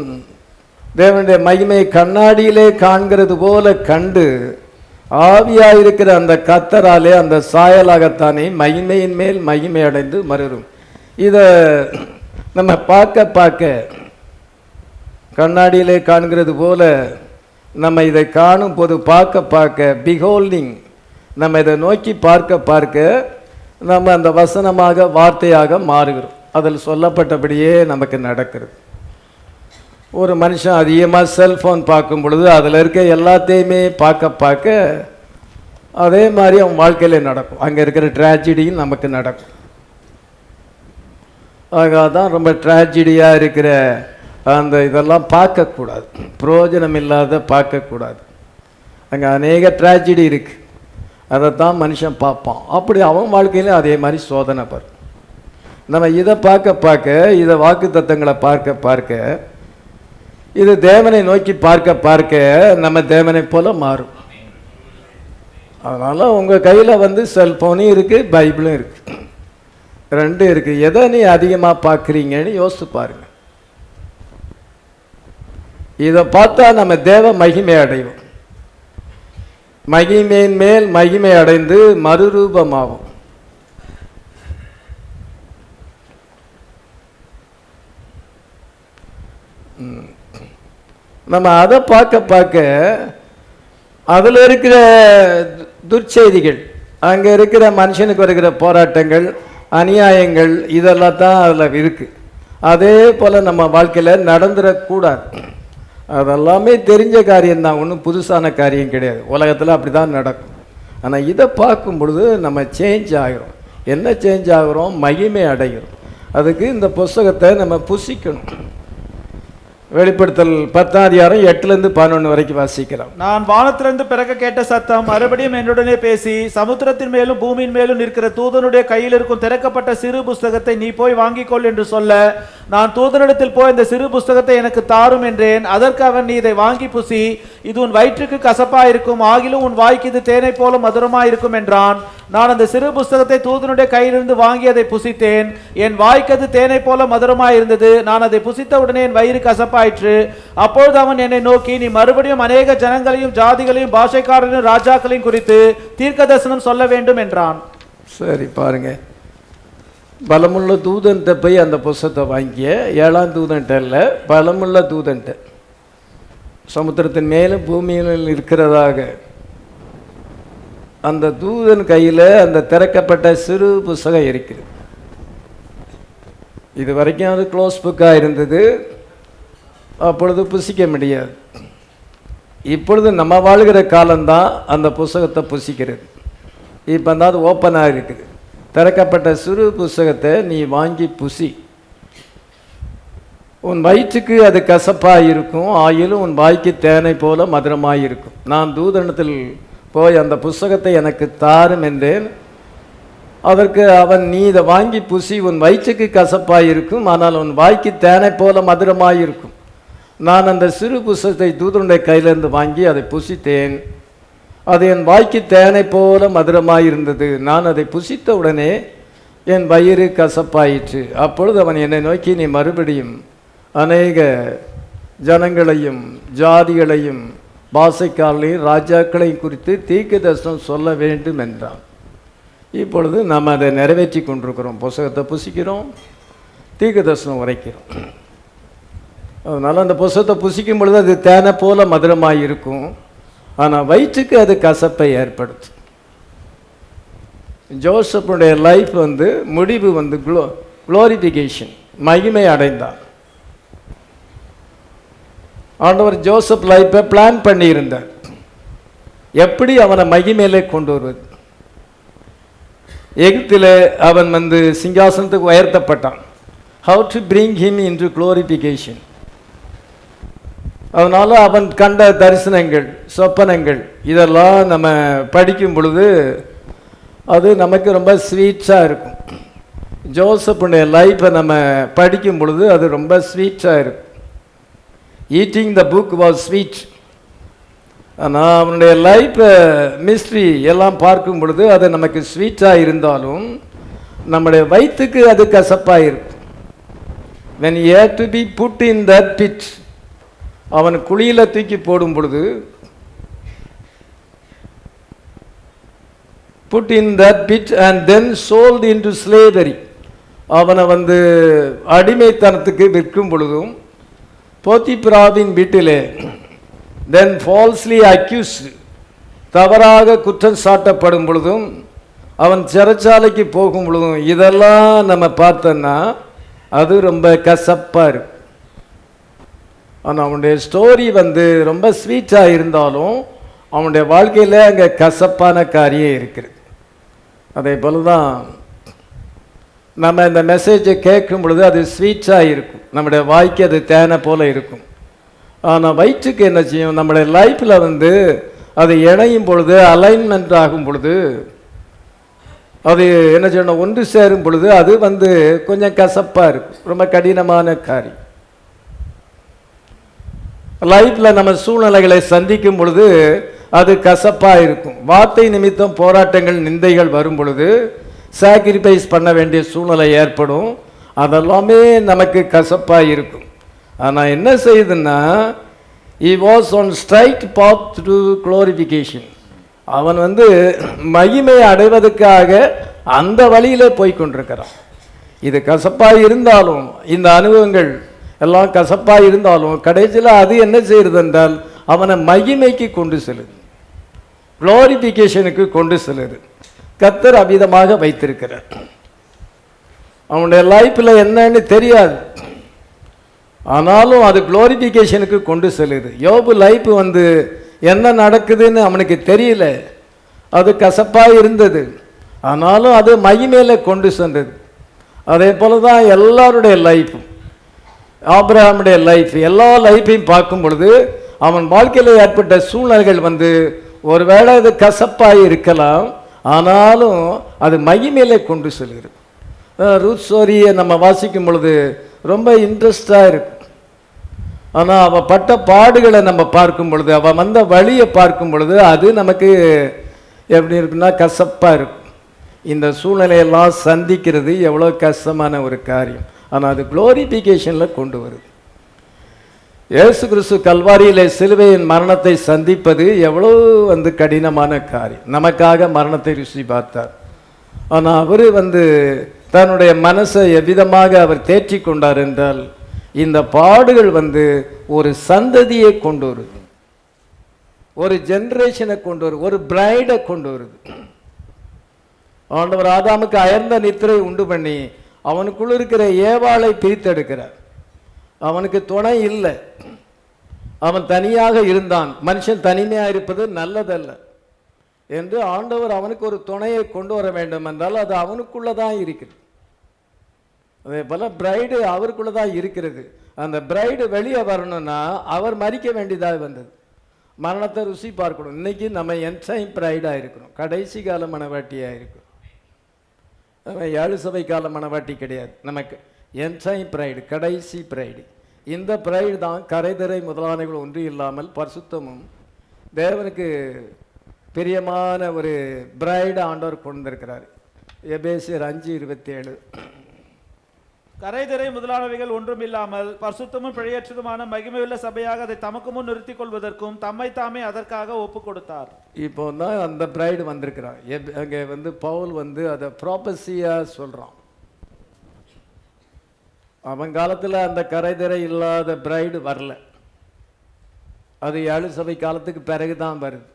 தேவனுடைய மகிமை கண்ணாடியிலே காண்கிறது போல கண்டு ஆவியா இருக்கிற அந்த கர்த்தராலே அந்த சாயலாகத்தானே மகிமையின் மேல் மகிமை அடைந்து மறுரும். இதை நம்ம பார்க்க பார்க்க கண்ணாடியிலே காண்கிறது போல நம்ம இதை காணும் போது பார்க்க பார்க்க பிஹோல்டிங், நம்ம இதை நோக்கி பார்க்க பார்க்க நம்ம அந்த வசனமாக வார்த்தையாக மாறுகிறோம். அதில் சொல்லப்பட்டபடியே நமக்கு நடக்கிறது. ஒரு மனுஷன் அதிகமாக செல்ஃபோன் பார்க்கும் பொழுது அதில் இருக்க எல்லாத்தையுமே பார்க்க பார்க்க அதே மாதிரி அவன் வாழ்க்கையில் நடக்கும். அங்கே இருக்கிற ட்ராஜடியும் நமக்கு நடக்கும். ஆக தான் ரொம்ப ட்ராஜடியாக இருக்கிற அந்த இதெல்லாம் பார்க்கக்கூடாது, பிரயோஜனம் இல்லாத பார்க்கக்கூடாது. அங்கே அநேக ட்ராஜடி இருக்குது, அதைத்தான் மனுஷன் பார்ப்பான். அப்படி அவன் வாழ்க்கையில் அதே மாதிரி சோதனை வரும். நம்ம இதை பார்க்க பார்க்க, இதை வாக்கு தத்தங்களை பார்க்க பார்க்க, இது தேவனை நோக்கி பார்க்க பார்க்க நம்ம தேவனை போல மாறும். அதனால் உங்கள் கையில் செல்ஃபோனும் இருக்குது, பைபிளும் இருக்குது, 2 இருக்குது. எதை நீ அதிகமாக பார்க்குறீங்கன்னு யோசித்து பாருங்க. இதை பார்த்தா நம்ம தேவ மகிமை அடைவோம். மகிமையின் மேல் மகிமை அடைந்து மறுரூபமாகும். நம்ம அதை பார்க்க பார்க்க அதில் இருக்கிற துர்ச்செய்திகள், அங்கே இருக்கிற மனுஷனுக்கு வருகிற போராட்டங்கள், அநியாயங்கள், இதெல்லாம் தான் அதில் இருக்குது. அதே போல் நம்ம வாழ்க்கையில் நடந்துடக்கூடாது. அதெல்லாமே தெரிஞ்ச காரியம்தான், ஒன்றும் புதுசான காரியம் கிடையாது. உலகத்தில் அப்படி தான் நடக்கும். ஆனால் இதை பார்க்கும் பொழுது நம்ம சேஞ்ச் ஆகிறோம். என்ன சேஞ்ச் ஆகிறோம்? மகிமை அடைகிறோம். அதுக்கு இந்த புஸ்தகத்தை நம்ம புசிக்கணும். வெளிப்படுத்தல் 10:8-11 வரைக்கும் வாசிக்கலாம். நான் வானத்திலிருந்து பிறக்க கேட்ட சத்தம் மறுபடியும் என்னுடனே பேசி, சமுத்திரத்தின் மேலும் பூமியின் மேலும் நிற்கிற தூதனுடைய கையில் இருக்கும் திறக்கப்பட்ட சிறு புஸ்தகத்தை நீ போய் வாங்கிக்கொள் என்று சொல்ல, நான் தூதனிடத்தில் போய் இந்த சிறு புஸ்தகத்தை எனக்கு தாரும் என்றேன். அதற்கு அவன், நீ இதை வாங்கி புசி, இது உன் வயிற்றுக்கு கசப்பாயிருக்கும், ஆகிலும் உன் வாய்க்கு இது தேனை போல மதுரமாயிருக்கும் என்றான். நான் அந்த சிறு புஸ்தகத்தை தூதனுடைய கையிலிருந்து வாங்கி அதை புசித்தேன். என் வாய்க்கு அது தேனை போல மதுரமாயிருந்தது. நான் அதை புசித்த உடனே என் வயிறு கசப்பாயிற்று. அப்பொழுது அவன் என்னை நோக்கி, நீ மறுபடியும் அநேக ஜனங்களையும் ஜாதிகளையும் பாஷைக்காரரையும் ராஜாக்களையும் குறித்து தீர்க்க தரிசனம் சொல்ல வேண்டும் என்றான். சரி, பாருங்க, பலமுள்ள தூதன்ட்ட போய் அந்த புஸ்தகத்தை வாங்கிய 7ஆம் தூதன்ட்ட இல்லை, பலமுள்ள தூதன்ட்ட, சமுத்திரத்தின் மேலும் பூமியிலும் இருக்கிறதாக அந்த தூதன் கையில் அந்த திறக்கப்பட்ட சிறு புஸ்தகம் இருக்குது. இது வரைக்கும் அது க்ளோஸ் புக்காக இருந்தது. அப்பொழுது புசிக்க முடியாது. இப்பொழுது நம்ம வாழ்கிற காலம்தான் அந்த புஸ்தகத்தை புசிக்கிறது. இப்போ தான் அது ஓப்பனாக இருக்குது. திறக்கப்பட்ட சிறு புஸ்தகத்தை நீ வாங்கி புசி, உன் வயிற்றுக்கு அது கசப்பாக இருக்கும், ஆயிலும் உன் வாய்க்கு தேனை போல மதுரமாக இருக்கும். நான் தூதனத்தில் போய் அந்த புஸ்தகத்தை எனக்கு தாரும் என்றேன். அதற்கு அவன், நீ இதை வாங்கி புசி, உன் வயிற்றுக்கு கசப்பாக இருக்கும், ஆனால் உன் வாய்க்கு தேனை போல மதுரமாக இருக்கும். நான் அந்த சிறு புஸ்தகத்தை தூதனுடைய கையிலிருந்து வாங்கி அதை புசித்தேன். அது என் வாய்க்கு தேனை போல மதுரமாக இருந்தது. நான் அதை புசித்த உடனே என் வயிறு கசப்பாயிற்று. அப்பொழுது அவன் என்னை நோக்கி, நீ மறுபடியும் அநேக ஜனங்களையும் ஜாதிகளையும் பாஷைக்காரர்களையும் ராஜாக்களையும் குறித்து தீர்க்க தரிசனம் சொல்ல வேண்டும் என்றான். இப்பொழுது நாம் அதை நிறைவேற்றி கொண்டிருக்கிறோம். புஸ்தகத்தை புசிக்கிறோம், தீர்க்க தரிசனம் உரைக்கிறோம். அதனால் அந்த புஸ்தகத்தை புசிக்கும் பொழுது அது தேனை போல மதுரமாக இருக்கும், ஆனால் வயிற்றுக்கு அது கசப்பை ஏற்படுத்தும். ஜோசப்புடைய லைஃப் முடிவு குளோரிஃபிகேஷன், மகிமை அடைந்தான். ஆண்டவர் ஜோசப் லைஃப்பை பிளான் பண்ணியிருந்தார். எப்படி அவனை மகிமையிலே கொண்டு வருவது? எகிப்தில் அவன் சிங்காசனத்துக்கு உயர்த்தப்பட்டான். How to bring him into glorification. அதனால் அவன் கண்ட தரிசனங்கள், சொப்பனங்கள், இதெல்லாம் நம்ம படிக்கும் பொழுது அது நமக்கு ரொம்ப ஸ்வீட்ஸாக இருக்கும். ஜோசப்புடைய லைஃப்பை நம்ம படிக்கும் பொழுது அது ரொம்ப ஸ்வீட்ஸாக இருக்கும். Eating the book was sweet. ஆனால் அவனுடைய லைஃப் மிஸ்ட்ரி எல்லாம் பார்க்கும் பொழுது அது நமக்கு ஸ்வீட்டாக இருந்தாலும் நம்முடைய வயிற்றுக்கு அது கசப்பாக இருக்கும். when he had to be put in that pit, அவன் குழியில் தூக்கி போடும் பொழுது, put in that pit and then sold into slavery, அவனை அடிமைத்தனத்துக்கு விற்கும் பொழுதும், போத்திபிராவின் வீட்டிலே then falsely accused, தவறாக குற்றம் சாட்டப்படும் பொழுதும், அவன் சிறைச்சாலைக்கு போகும் பொழுதும், இதெல்லாம் நம்ம பார்த்தோன்னா அது ரொம்ப கசப்பாக இருக்கு. ஆனால் அவனுடைய ஸ்டோரி ரொம்ப ஸ்வீட்டாக இருந்தாலும் அவனுடைய வாழ்க்கையில் அங்கே கசப்பான காரியம் இருக்கிறது. அதே போல தான் நம்ம இந்த மெசேஜை கேட்கும் பொழுது அது ஸ்வீட்டாக இருக்கும், நம்முடைய வாய்க்கு அது தேனை போல இருக்கும். ஆனால் வயிற்றுக்கு என்ன செய்யும்? நம்முடைய லைஃப்பில் அது இணையும் பொழுது, அலைன்மெண்ட் ஆகும் பொழுது, அது என்ன செய்யணும், ஒன்று சேரும் பொழுது அது கொஞ்சம் கசப்பாக இருக்கும், ரொம்ப கடினமான காரியம். லைஃப்பில் நம்ம சூழ்நிலைகளை சந்திக்கும் பொழுது அது கசப்பாக இருக்கும். வார்த்தை நிமித்தம் போராட்டங்கள், நிந்தைகள் வரும் பொழுது சாக்ரிஃபைஸ் பண்ண வேண்டிய சூழ்நிலை ஏற்படும். அதெல்லாமே நமக்கு கசப்பாக இருக்கும். ஆனால் என்ன செய்யுதுன்னா, he was on straight path to glorification. அவன் மகிமை அடைவதற்காக அந்த வழியில் போய் கொண்டிருக்கிறான். இது கசப்பாக இருந்தாலும், இந்த அனுபவங்கள் எல்லாம் கசப்பா இருந்தாலும் கடைசியில் அது என்ன செய்யறது என்றால் அவனை மகிமைக்கு கொண்டு செல்லுது, குளோரிஃபிகேஷனுக்கு கொண்டு செல்லுது. கர்த்தர் அவ்விதமாக வைத்திருக்கிறார். அவனுடைய லைஃப்பில் என்னன்னு தெரியாது, ஆனாலும் அது குளோரிஃபிகேஷனுக்கு கொண்டு செல்லுது. யோபு லைஃப் என்ன நடக்குதுன்னு அவனுக்கு தெரியல, அது கசப்பாக இருந்தது, ஆனாலும் அது மகிமையில கொண்டு சென்றது. அதே போல தான் எல்லாருடைய லைஃப்பும், ஆபிரகாமுடைய லைஃப், எல்லா லைஃப்பையும் பார்க்கும் பொழுது அவன் வாழ்க்கையில் ஏற்பட்ட சூழ்நிலைகள் ஒருவேளை அது கசப்பாக இருக்கலாம், ஆனாலும் அது மகிமையில கொண்டு செல்கிறது. ரூத் ஸ்டோரியை நம்ம வாசிக்கும் பொழுது ரொம்ப இன்ட்ரெஸ்டாக இருக்கும். ஆனால் அவள் பட்ட பாடுகளை நம்ம பார்க்கும் பொழுது, அவள் வந்த வழியை பார்க்கும் பொழுது அது நமக்கு எப்படி இருக்குன்னா கசப்பாக இருக்கும். இந்த சூழ்நிலையெல்லாம் சந்திக்கிறது எவ்வளோ கஷ்டமான ஒரு காரியம், ஆனால் அது குளோரிஃபிகேஷனில் கொண்டு வருது. இயேசு கிறிஸ்து கல்வாரியிலே சிலுவையின் மரணத்தை சந்திப்பது எவ்வளோ கடினமான காரியம். நமக்காக மரணத்தை ருசி பார்த்தார், ஆனால் அவர் தன்னுடைய மனசை எவ்விதமாக அவர் தேற்றி கொண்டார் என்றால், இந்த பாடுகள் ஒரு சந்ததியை கொண்டு வருது, ஒரு ஜெனரேஷனை கொண்டு வருது, ஒரு பிரைடை கொண்டு வருது. ஆண்டவர் ஆதாமுக்கு அயர்ந்த நித்திரை உண்டு பண்ணி அவனுக்குள்ள இருக்கிற ஏவாளை பிரித்தெடுக்கிறார். அவனுக்கு துணை இல்லை, அவன் தனியாக இருந்தான். மனுஷன் தனிமையாக இருப்பது நல்லதல்ல என்று ஆண்டவர் அவனுக்கு ஒரு துணையை கொண்டு வர வேண்டும் என்றால் அது அவனுக்குள்ள தான் இருக்கிறது. அதே போல பிரைடு அவருக்குள்ள தான் இருக்கிறது. அந்த பிரைடு வெளியே வரணும்னா அவர் மறிக்க வேண்டியதாக வந்தது, மரணத்தை ருசி பார்க்கணும். இன்னைக்கு நம்ம என்டைம் பிரைடாக இருக்கிறோம், கடைசி கால மனவாட்டியாக இருக்கிறோம். நம்ம 7 சபை கால மனவாட்டி கிடையாது, நமக்கு என்டைம் பிரைடு, கடைசி பிரைடு. இந்த பிரைடு தான் கரைதரை முதலானவர்கள் ஒன்று இல்லாமல் பரிசுத்தமும் தேவனுக்கு பிரியமான ஒரு பிரைடு ஆண்டவர் கொண்டிருக்கிறார். எபேசியர் 5:27. கரைதிரை முதலானவைகள் ஒன்றும் இல்லாமல் பரிசுத்தமும் பிழையற்றதுமான மகிமையுள்ள சபையாக அதை தமக்கு முன் நிறுத்திக் கொள்வதற்கும் தம்மை தாமே அதற்காக ஒப்பு கொடுத்தார். இப்போ தான் அந்த பிரைடு வந்திருக்கிறார். அங்கே பவுல் அதை ப்ராபஸியா சொல்றான். அவன் காலத்தில் அந்த கரைதிரை இல்லாத பிரைடு வரல, அது 7 சபை காலத்துக்கு பிறகுதான் வருது.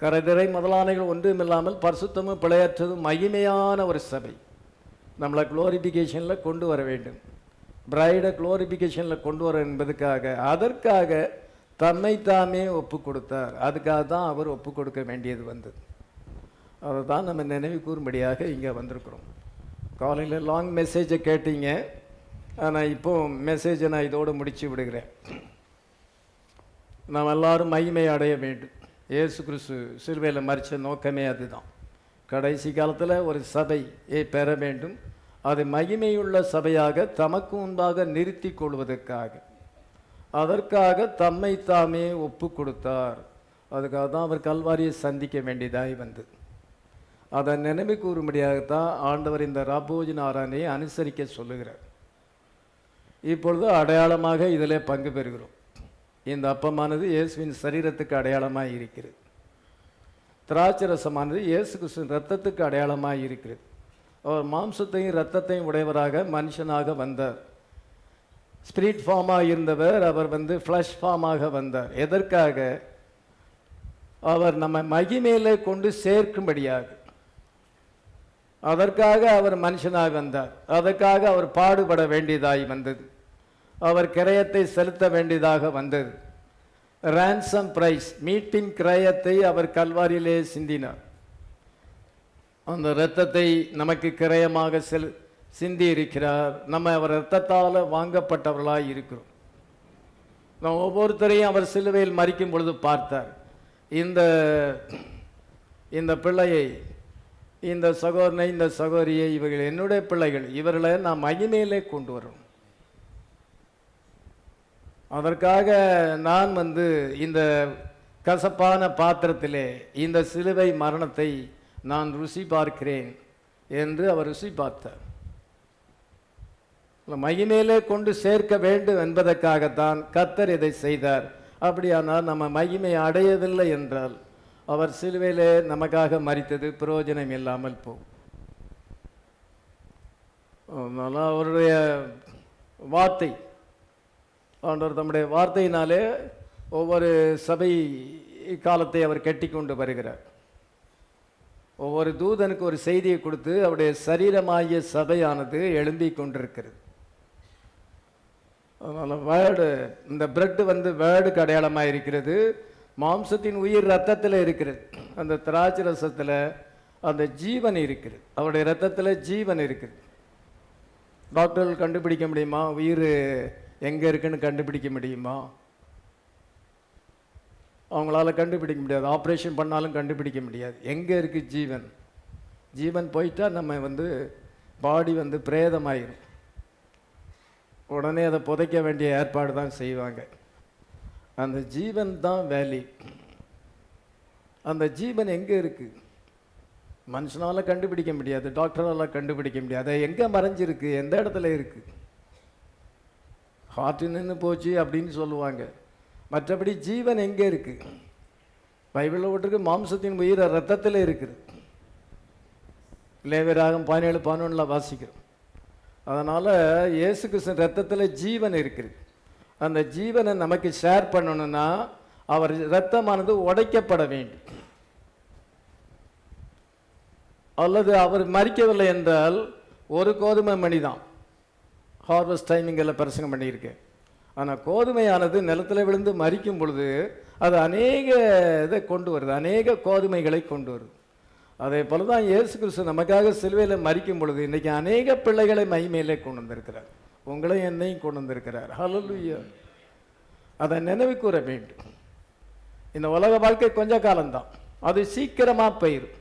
கரைதிரை முதலானவைகள் ஒன்றும் இல்லாமல் பரிசுத்தமும் பிழையற்றதும் மகிமையான ஒரு சபை நம்மளை குளோரிஃபிகேஷனில் கொண்டு வர வேண்டும். பிரைடை குளோரிஃபிகேஷனில் கொண்டு வர என்பதுக்காக, அதற்காக தம்மை தாமே ஒப்பு கொடுத்தார். அதுக்காக தான் அவர் ஒப்பு கொடுக்க வேண்டியது வந்தது. அதை தான் நம்ம நினைவு கூறும்படியாக இங்கே வந்திருக்கிறோம். காலையில் லாங் மெசேஜை கேட்டீங்க, ஆனால் இப்போ மெசேஜை நான் இதோடு முடித்து விடுகிறேன். நாம் எல்லாரும் மகிமை அடைய வேண்டும். இயேசு கிறிஸ்து சிலுவையில் மரித்த நோக்கமே அதுதான். கடைசி காலத்தில் ஒரு சபையை பெற வேண்டும், அது மகிமையுள்ள சபையாக தமக்கு முன்பாக நிறுத்தி கொள்வதற்காக, அதற்காக தம்மை தாமே ஒப்பு கொடுத்தார். அதுக்காக தான் அவர் கல்வாரியை சந்திக்க வேண்டியதாய் வந்தது. அதை நினைவு கூறும்படியாகத்தான் ஆண்டவர் இந்த ராபோஜன ஆராதனையை அனுசரிக்க சொல்லுகிறார். இப்பொழுது அடையாளமாக இதில் பங்கு பெறுகிறோம். இந்த அப்பமானது இயேசுவின் சரீரத்துக்கு அடையாளமாக இருக்கிறது. திராட்சரசமானது இயேசு கிறிஸ்துவின் இரத்தத்துக்கு அடையாளமாக இருக்கிறது. அவர் மாம்சத்தையும் இரத்தத்தையும் உடையவராக மனுஷனாக வந்தார். ஸ்பிரிட் ஃபார்மாக இருந்தவர் அவர் ஃப்ளஷ் ஃபார்மாக வந்தார். எதற்காக? அவர் நம்ம மகிமையிலே கொண்டு சேர்க்கும்படியாக, அதற்காக அவர் மனுஷனாக வந்தார். அதற்காக அவர் பாடுபட வேண்டியதாய் வந்தது. அவர் கிரயத்தை செலுத்த வேண்டியதாக வந்தது. ரான்சம் பிரைஸ், மீட்பின் கிரயத்தை அவர் கல்வாரியிலே சிந்தினார். அந்த இரத்தத்தை நமக்கு கிரயமாக சிந்தி இருக்கிறார். நம்ம அவர் இரத்தத்தால் வாங்கப்பட்டவர்களாக இருக்கிறோம். நம்ம ஒவ்வொருத்தரையும் அவர் சிலுவையில் மரிக்கும் பொழுது பார்த்தார். இந்த பிள்ளையை, இந்த சகோதரனை, இந்த சகோதரியை, இவர்கள் என்னுடைய பிள்ளைகள், இவர்களை நான் மகிமையிலே கொண்டு வரணும். அதற்காக நான் இந்த கசப்பான பாத்திரத்திலே இந்த சிலுவை மரணத்தை நான் ருசி பார்க்கிறேன் என்று அவர் ருசி பார்த்தார். மகிமையிலே கொண்டு சேர்க்க வேண்டும் என்பதற்காகத்தான் கர்த்தர் இதை செய்தார். அப்படியானால் நம்ம மகிமை அடையவில்லை என்றால் அவர் சிலுவையிலே நமக்காக மரித்தது பிரயோஜனம் இல்லாமல் போகும். அதனால் அவருடைய வார்த்தை. ஆண்டவர் தம்முடைய வார்த்தையினாலே ஒவ்வொரு சபை காலத்தை அவர் கட்டி கொண்டு வருகிறார். ஒவ்வொரு தூதனுக்கு ஒரு செய்தியை கொடுத்து அவருடைய சரீரமாகிய சபையானது எழும்பி கொண்டிருக்கிறது. அதனால் வேர்டு, இந்த பிரெட் வேர்டுக்கு அடையாளமாக இருக்கிறது. மாம்சத்தின் உயிர் ரத்தத்தில் இருக்கிறது. அந்த திராட்சை ரசத்தில் அந்த ஜீவன் இருக்கிறது. அவருடைய ரத்தத்தில் ஜீவன் இருக்குது. டாக்டர்கள் கண்டுபிடிக்க முடியுமா உயிர் எங்கே இருக்குன்னு கண்டுபிடிக்க முடியுமா? அவங்களால கண்டுபிடிக்க முடியாது. ஆப்ரேஷன் பண்ணாலும் கண்டுபிடிக்க முடியாது. எங்கே இருக்குது ஜீவன்? ஜீவன் போயிட்டா நம்ம பாடி பிரேதமாயிரும். உடனே அதை புதைக்க வேண்டிய ஏற்பாடு தான் செய்வாங்க. அந்த ஜீவன் தான் வேலி. அந்த ஜீவன் எங்கே இருக்குது? மனுஷனால் கண்டுபிடிக்க முடியாது, டாக்டரால் கண்டுபிடிக்க முடியாது. அதை எங்கே மறைஞ்சிருக்கு, எந்த இடத்துல இருக்குது? ஹார்ட்டு நின்று போச்சு அப்படின்னு சொல்லுவாங்க. மற்றபடி ஜீவன் எங்கே இருக்குது? பைபிளில் விட்டுருக்கு மாம்சத்தின் உயிர் ரத்தத்தில் இருக்குது. லேவியராகமம் 17:11 வாசிக்கிறோம். அதனால் இயேசு கிறிஸ்து ரத்தத்தில் ஜீவன் இருக்குது. அந்த ஜீவனை நமக்கு ஷேர் பண்ணணும்னா அவர் இரத்தமானது உடைக்கப்பட வேண்டும். அல்லது அவர் மறிக்கவில்லை என்றால் ஒரு கோதுமை மணி தான். ஹார்வெஸ்ட் டைமிங்கில் பிரசங்கம் பண்ணியிருக்கேன். ஆனால் கோதுமையானது நிலத்தில் விழுந்து மறிக்கும் பொழுது அது அநேக இதை கொண்டு வருது, அநேக கோதுமைகளை கொண்டு வருது. அதே போல தான் இயேசு கிறிஸ்து நமக்காக சிலுவையில் மறிக்கும் பொழுது இன்றைக்கி அநேக பிள்ளைகளை மகிமையிலே கொண்டு வந்திருக்கிறார். உங்களையும் என்னையும் கொண்டு வந்திருக்கிறார். ஹல்லேலூயா. அதை நினைவு கூற வேண்டும். இந்த உலக வாழ்க்கை கொஞ்ச காலம்தான், அது சீக்கிரமாக போயிடும்.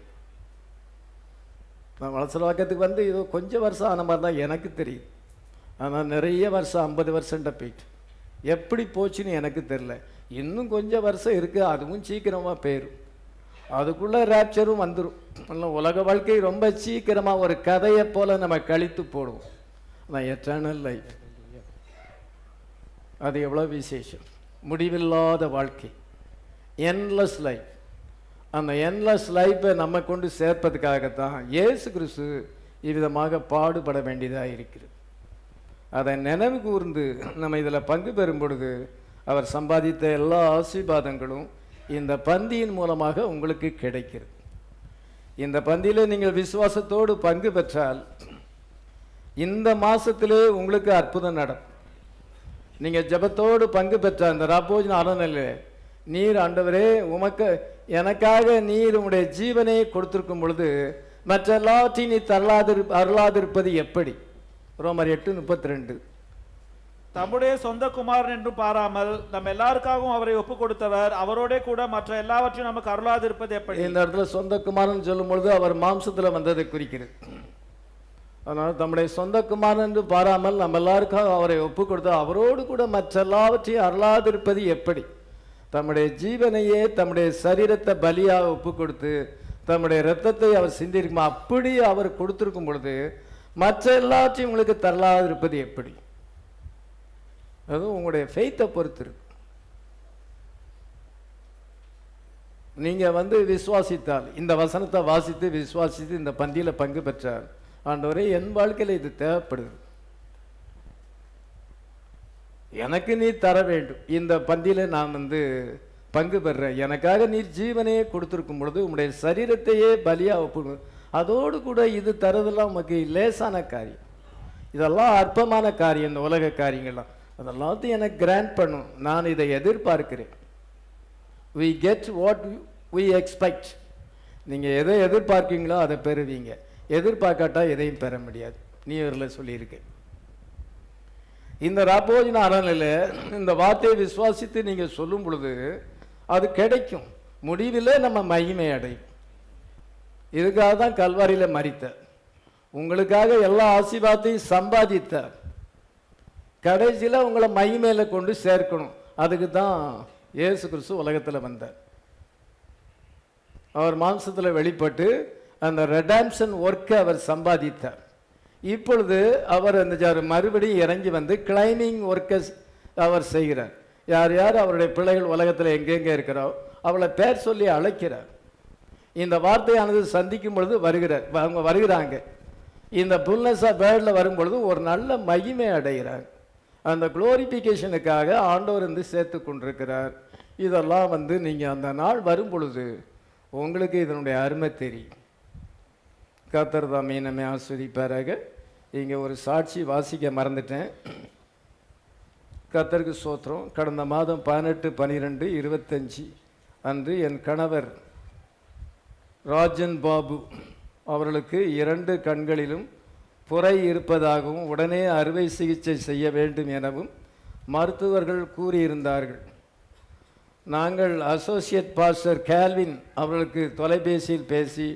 நான் வளசல வாக்கத்துக்கு ஏதோ கொஞ்சம் வருஷம் ஆன மாதிரி தான் எனக்கு தெரியும். ஆனால் நிறைய வருஷம் 50 வருஷம்ட போயிட்டு எப்படி போச்சுன்னு எனக்கு தெரில. இன்னும் கொஞ்சம் வருஷம் இருக்குது, அதுவும் சீக்கிரமாக போயிடும். அதுக்குள்ளே ரேப்சரும் வந்துடும். உலக வாழ்க்கை ரொம்ப சீக்கிரமாக ஒரு கதையை போல் நம்ம கழித்து போடுவோம். நான் எட்டர்னல் லைஃப், அது எவ்வளோ விசேஷம். முடிவில்லாத வாழ்க்கை, என்லெஸ் லைஃப். அந்த என்லெஸ் லைஃப்பை நம்ம கொண்டு சேர்ப்பதுக்காகத்தான் இயேசு கிறிஸ்து இவ்விதமாக பாடுபட வேண்டியதாக இருக்கிறது. அதை நினைவு கூர்ந்து நம்ம இதில் பங்கு பெறும் பொழுது அவர் சம்பாதித்த எல்லா ஆசீர்வாதங்களும் இந்த பந்தியின் மூலமாக உங்களுக்கு கிடைக்கிறது. இந்த பந்தியில் நீங்கள் விசுவாசத்தோடு பங்கு பெற்றால் இந்த மாதத்திலே உங்களுக்கு அற்புதம் நடக்கும். நீங்கள் ஜெபத்தோடு பங்கு பெற்ற அந்த ராப்போஜன அறநிலை, நீர் ஆண்டவரே உமக்கு எனக்காக நீர் உம்முடைய ஜீவனை கொடுத்திருக்கும் பொழுது மற்ற எல்லாத்தையும் நீ அருளாதிருப்பது எப்படி? ரோமர் 8:32. தம்முடைய சொந்த குமாரன் என்று பாராமல் நம்ம எல்லாருக்காகவும் அவரை ஒப்பு கொடுத்தவர் அவரோட கூட மற்ற எல்லாவற்றையும் நமக்கு அருளாதிருப்பது எப்படி? இந்த இடத்துல சொந்த குமாரன் சொல்லும் பொழுது அவர் மாம்சத்தில் வந்ததை குறிக்கிறது. அதனால் தம்முடைய சொந்த குமாரன் என்று பாராமல் நம்ம எல்லாருக்காக அவரை ஒப்பு கொடுத்த அவரோடு கூட மற்ற எல்லாவற்றையும் அருளாதிருப்பது எப்படி? தம்முடைய ஜீவனையே தம்முடைய சரீரத்தை பலியாக ஒப்பு கொடுத்து தம்முடைய இரத்தத்தை அவர் சிந்திருக்குமா அப்படி அவர் கொடுத்திருக்கும் பொழுது மற்ற எல்லாத்தையும் உங்களுக்கு தரலாதிருப்பது எப்படி? அதுவும் உங்களுடைய ஃபெய்த்தை பொறுத்து இருக்கு. நீங்கள் விசுவாசித்தால், இந்த வசனத்தை வாசித்து விசுவாசித்து இந்த பந்தியில் பங்கு பெற்றால், ஆண்டவரே என் வாழ்க்கையில் இது தேவைப்படுது, எனக்கு நீர் தர வேண்டும், இந்த பந்தியில் நான் பங்கு பெறுறேன், எனக்காக நீர் ஜீவனையே கொடுத்துருக்கும் பொழுது உங்களுடைய சரீரத்தையே பலியாக ஒப்பு, அதோடு கூட இது தரதெல்லாம் உமக்கு லேசான காரியம், இதெல்லாம் அற்பமான காரியம். இந்த உலக காரியங்கள்லாம் அதெல்லாத்தையும் எனக்கு கிராண்ட் பண்ணும், நான் இதை எதிர்பார்க்கிறேன். we get what we expect. நீங்கள் எதை எதிர்பார்க்கீங்களோ அதை பெறுவீங்க, எதிர்பார்க்காட்டா எதையும் பெற முடியாது. நியூயரில் சொல்லியிருக்கேன். இந்த ராப்போஜன அறநிலையில் இந்த வார்த்தையை விசுவாசித்து நீங்கள் சொல்லும் பொழுது அது கிடைக்கும். முடிவில் நம்ம மகிமை அடையும். இதுக்காக தான் கல்வாரியில் மரித்தார், உங்களுக்காக எல்லா ஆசீர்வாதத்தையும் சம்பாதித்தார், கடைசியில் உங்களை மகிமையில் கொண்டு சேர்க்கணும். அதுக்கு தான் இயேசு கிறிஸ்து உலகத்தில் வந்தார். அவர் மாம்சத்தில் வெளிப்பட்டு அந்த ரெடாம்ஷன் ஒர்க்கை அவர் சம்பாதித்தார். இப்பொழுது அவர் அந்த மறுபடியும் இறங்கி கிளைமிங் ஒர்க்கை அவர் செய்கிறார். யார் யார் அவருடைய பிள்ளைகள் உலகத்தில் எங்கெங்கே இருக்கிறோ அவளை பேர் சொல்லி அழைக்கிறார். இந்த வார்த்தையானது சந்திக்கும் பொழுது அவங்க வருகிறாங்க. இந்த புல்னஸ் ஆஃப் வேர்டில் வரும் பொழுது ஒரு நல்ல மகிமை அடைகிறாங்க. அந்த குளோரிஃபிகேஷனுக்காக ஆண்டவர் சேர்த்து கொண்டிருக்கிறார். இதெல்லாம் நீங்கள் அந்த நாள் வரும் பொழுது உங்களுக்கு இதனுடைய அருமை தெரியும். கர்த்தர் தாமே நம்மை ஆஸ்வதிப்பாராக. இங்கே ஒரு சாட்சி வாசிக்க மறந்துட்டேன். கர்த்தருக்கு ஸ்தோத்திரம். கடந்த மாதம் 18/12/25 அன்று என் கணவர் ராஜன் பாபு அவர்களுக்கு 2 கண்களிலும் புரை இருப்பதாகவும் உடனே அறுவை சிகிச்சை செய்ய வேண்டும் எனவும் மருத்துவர்கள் கூறியிருந்தார்கள். நாங்கள் அசோசியேட் பாஸ்டர் கேல்வின் அவர்களுக்கு தொலைபேசியில் பேசி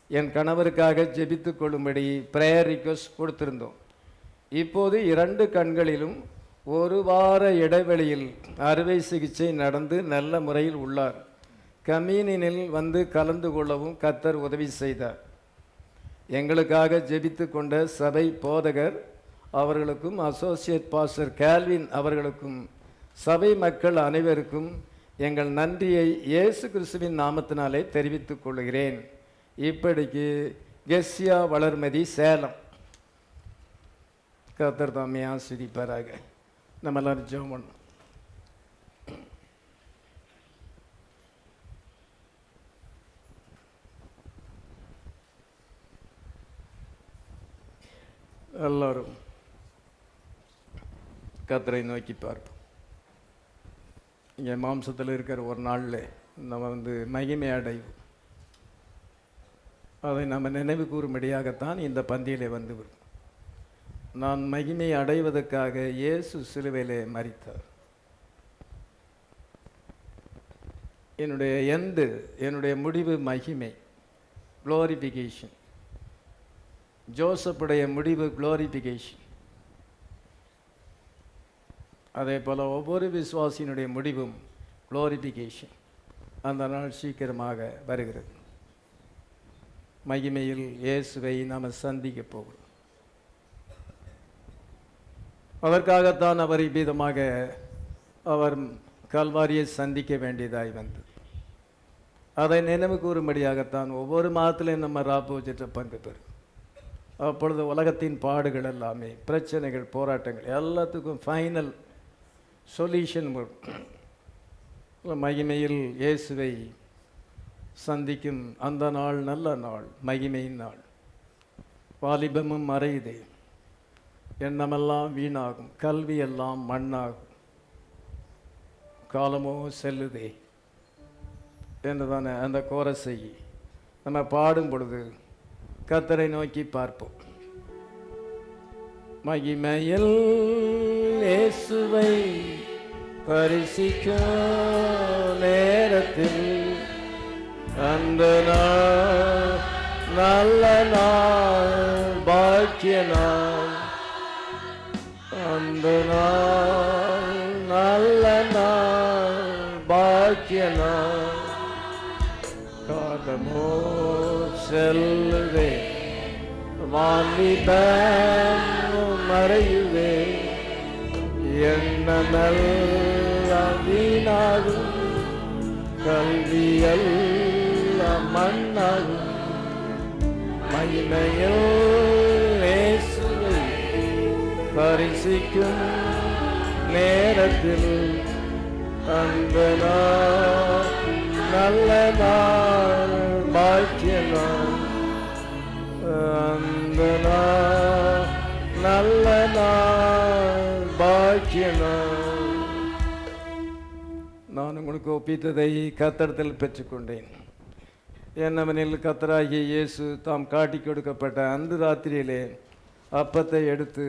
என் கணவருக்காக ஜெபித்து கொள்ளும்படி ப்ரேயர் ரிக்வெஸ்ட் கொடுத்திருந்தோம். இப்போது 2 கண்களிலும் 1 வார இடைவெளியில் அறுவை சிகிச்சை நடந்து நல்ல முறையில் உள்ளார். கம்யூனியனில் கலந்து கொள்ளவும் கர்த்தர் உதவி செய்தார். எங்களுக்காக ஜெபித்து கொண்ட சபை போதகர் அவர்களுக்கும் அசோசியேட் பாஸ்டர் கேல்வின் அவர்களுக்கும் சபை மக்கள் அனைவருக்கும் எங்கள் நன்றியை இயேசு கிறிஸ்துவின் நாமத்தினாலே தெரிவித்துக் கொள்கிறேன். இப்படிக்கு கெஸ்ஸியா வளர்மதி, சேலம். கர்த்தர் தாமே ஆசீர்வதிப்பாராக. நம்ம எல்லாரும் ஜெபம் பண்ணோம். எல்லாரும் கர்த்தரை நோக்கி பார்ப்போம். இங்கே மாம்சத்தில் இருக்கிற ஒரு நாளில் நம்ம மகிமை அடைவோம். அதை நம்ம நினைவு கூறும்படியாகத்தான் இந்த பந்தியிலே வரும். நான் மகிமை அடைவதற்காக இயேசு சிலுவையிலே மரித்தார். என்னுடைய முடிவு மகிமை, குளோரிஃபிகேஷன். ஜோசப்புடைய முடிவு குளோரிஃபிகேஷன். அதே போல் ஒவ்வொரு விசுவாசியினுடைய முடிவும் குளோரிஃபிகேஷன். அந்த நாள் சீக்கிரமாக வருகிறது. மகிமையில் இயேசுவை நாம் சந்திக்க போகிறோம். அதற்காகத்தான் அவர் இவ்விதமாக அவர் கல்வாரியை சந்திக்க வேண்டியதாய் வந்தது. அதை நினைவு கூறும்படியாகத்தான் ஒவ்வொரு மாதத்திலையும் நம்ம ராப்போஜிட்ட பங்கு பெறும். அப்பொழுது உலகத்தின் பாடுகள் எல்லாமே, பிரச்சனைகள், போராட்டங்கள் எல்லாத்துக்கும் ஃபைனல் சொல்யூஷன் வரும். மகிமையில் இயேசுவை சந்திக்கும் அந்த நாள் நல்ல நாள், மகிமையின் நாள். வாலிபமும் மறையுதே, எண்ணமெல்லாம் வீணாகும், கல்வியெல்லாம் மண்ணாகும், காலமோ செல்லுதே என்றுதானே அந்த கோரஸை நம்ம பாடும் பொழுது கர்த்தரை நோக்கி பார்ப்போம். மகிமையில் இயேசுவை பரிசிக்கும் நேரத்தில் அந்த நாள் நல்ல நாள், பாக்கிய நாள். அந்த நாள் நல்ல நாள், பாக்கிய நாள். காலமோ செல்லுவே, வாலிபம் மறையுவே, எண்ணமெல்லாம் வீணாகும், கல்வியெல்லாம் மண்ணாகும். மகிமையில் இயேசுவை பரிசிக்கும் நேரத்தில் அந்த நாள் நல்ல நாள், பாக்கிய நாள். அந்த நாள் நல்ல நாள், பாக்கிய நாள். நான் உங்களுக்கு ஒப்பித்ததை கர்த்தரிடத்தில் பெற்றுக்கொண்டேன். என்னவெனில் கர்த்தராகிய இயேசு தாம் காட்டி கொடுக்கப்பட்ட அந்த ராத்திரியிலே அப்பத்தை எடுத்து,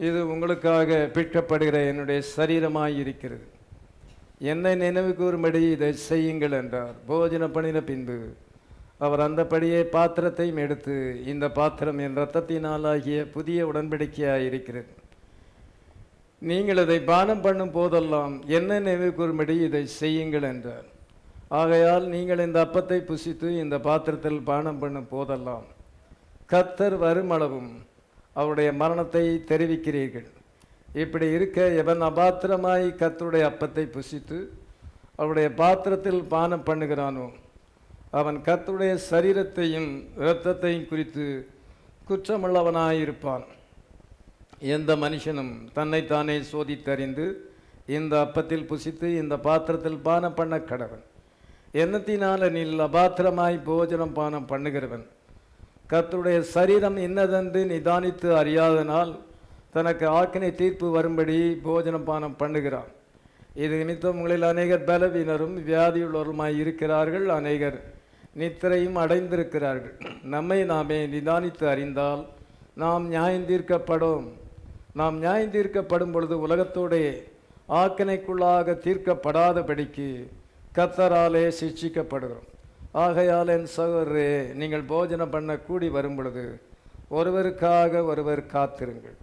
இது உங்களுக்காக பிற்கப்படுகிற என்னுடைய சரீரமாய் இருக்கிறது, என்னை நினைவு கூறும்படி இதை செய்யுங்கள் என்றார். போஜன பண்ணின பின்பு அவர் அந்தபடியே பாத்திரத்தையும் எடுத்து, இந்த பாத்திரம் என் இரத்தத்தினாலாகிய புதிய உடன்படிக்கையாக இருக்கிறது, நீங்கள் இதை பானம் பண்ணும் போதெல்லாம் என்னை நினைவு கூறும்படி இதை செய்யுங்கள் என்றார். ஆகையால் நீங்கள் இந்த அப்பத்தை புசித்து இந்த பாத்திரத்தில் பானம் பண்ணும் போதெல்லாம் கர்த்தர் வருமளவும் அவருடைய மரணத்தை தெரிவிக்கிறீர்கள். இப்படி இருக்க எவன் அபாத்திரமாய் கர்த்தருடைய அப்பத்தை புசித்து அவருடைய பாத்திரத்தில் பானம் பண்ணுகிறானோ அவன் கர்த்தருடைய சரீரத்தையும் இரத்தத்தையும் குறித்து குற்றமுள்ளவனாயிருப்பான். எந்த மனுஷனும் தன்னைத்தானே சோதித்தறிந்து இந்த அப்பத்தில் புசித்து இந்த பாத்திரத்தில் பானம் பண்ண கடவன். எண்ணத்தினால நீ அபாத்திரமாய் போஜனம் பானம் பண்ணுகிறவன் கர்த்தருடைய சரீரம் இன்னதென்று நிதானித்து அறியாதனால் தனக்கு ஆக்கினை தீர்ப்பு வரும்படி போஜனம் பானம் பண்ணுகிறான். இது நிமித்தம் உங்களில் அநேகர் பலவீனரும் வியாதியுள்ளவருமாய் இருக்கிறார்கள், அநேகர் நித்திரையும் அடைந்திருக்கிறார்கள். நம்மை நாமே நிதானித்து அறிந்தால் நாம் நியாயந்தீர்க்கப்படும். நாம் நியாயந்தீர்க்கப்படும் பொழுது உலகத்தோடே ஆக்கினைக்குள்ளாக தீர்க்கப்படாதபடிக்கு கர்த்தராலே சிட்சிக்கப்படுகிறோம். ஆகையால் என் சகோதரரே, நீங்கள் போஜனம் பண்ண கூடி வரும் பொழுது ஒருவருக்காக ஒருவர் காத்திருங்கள்.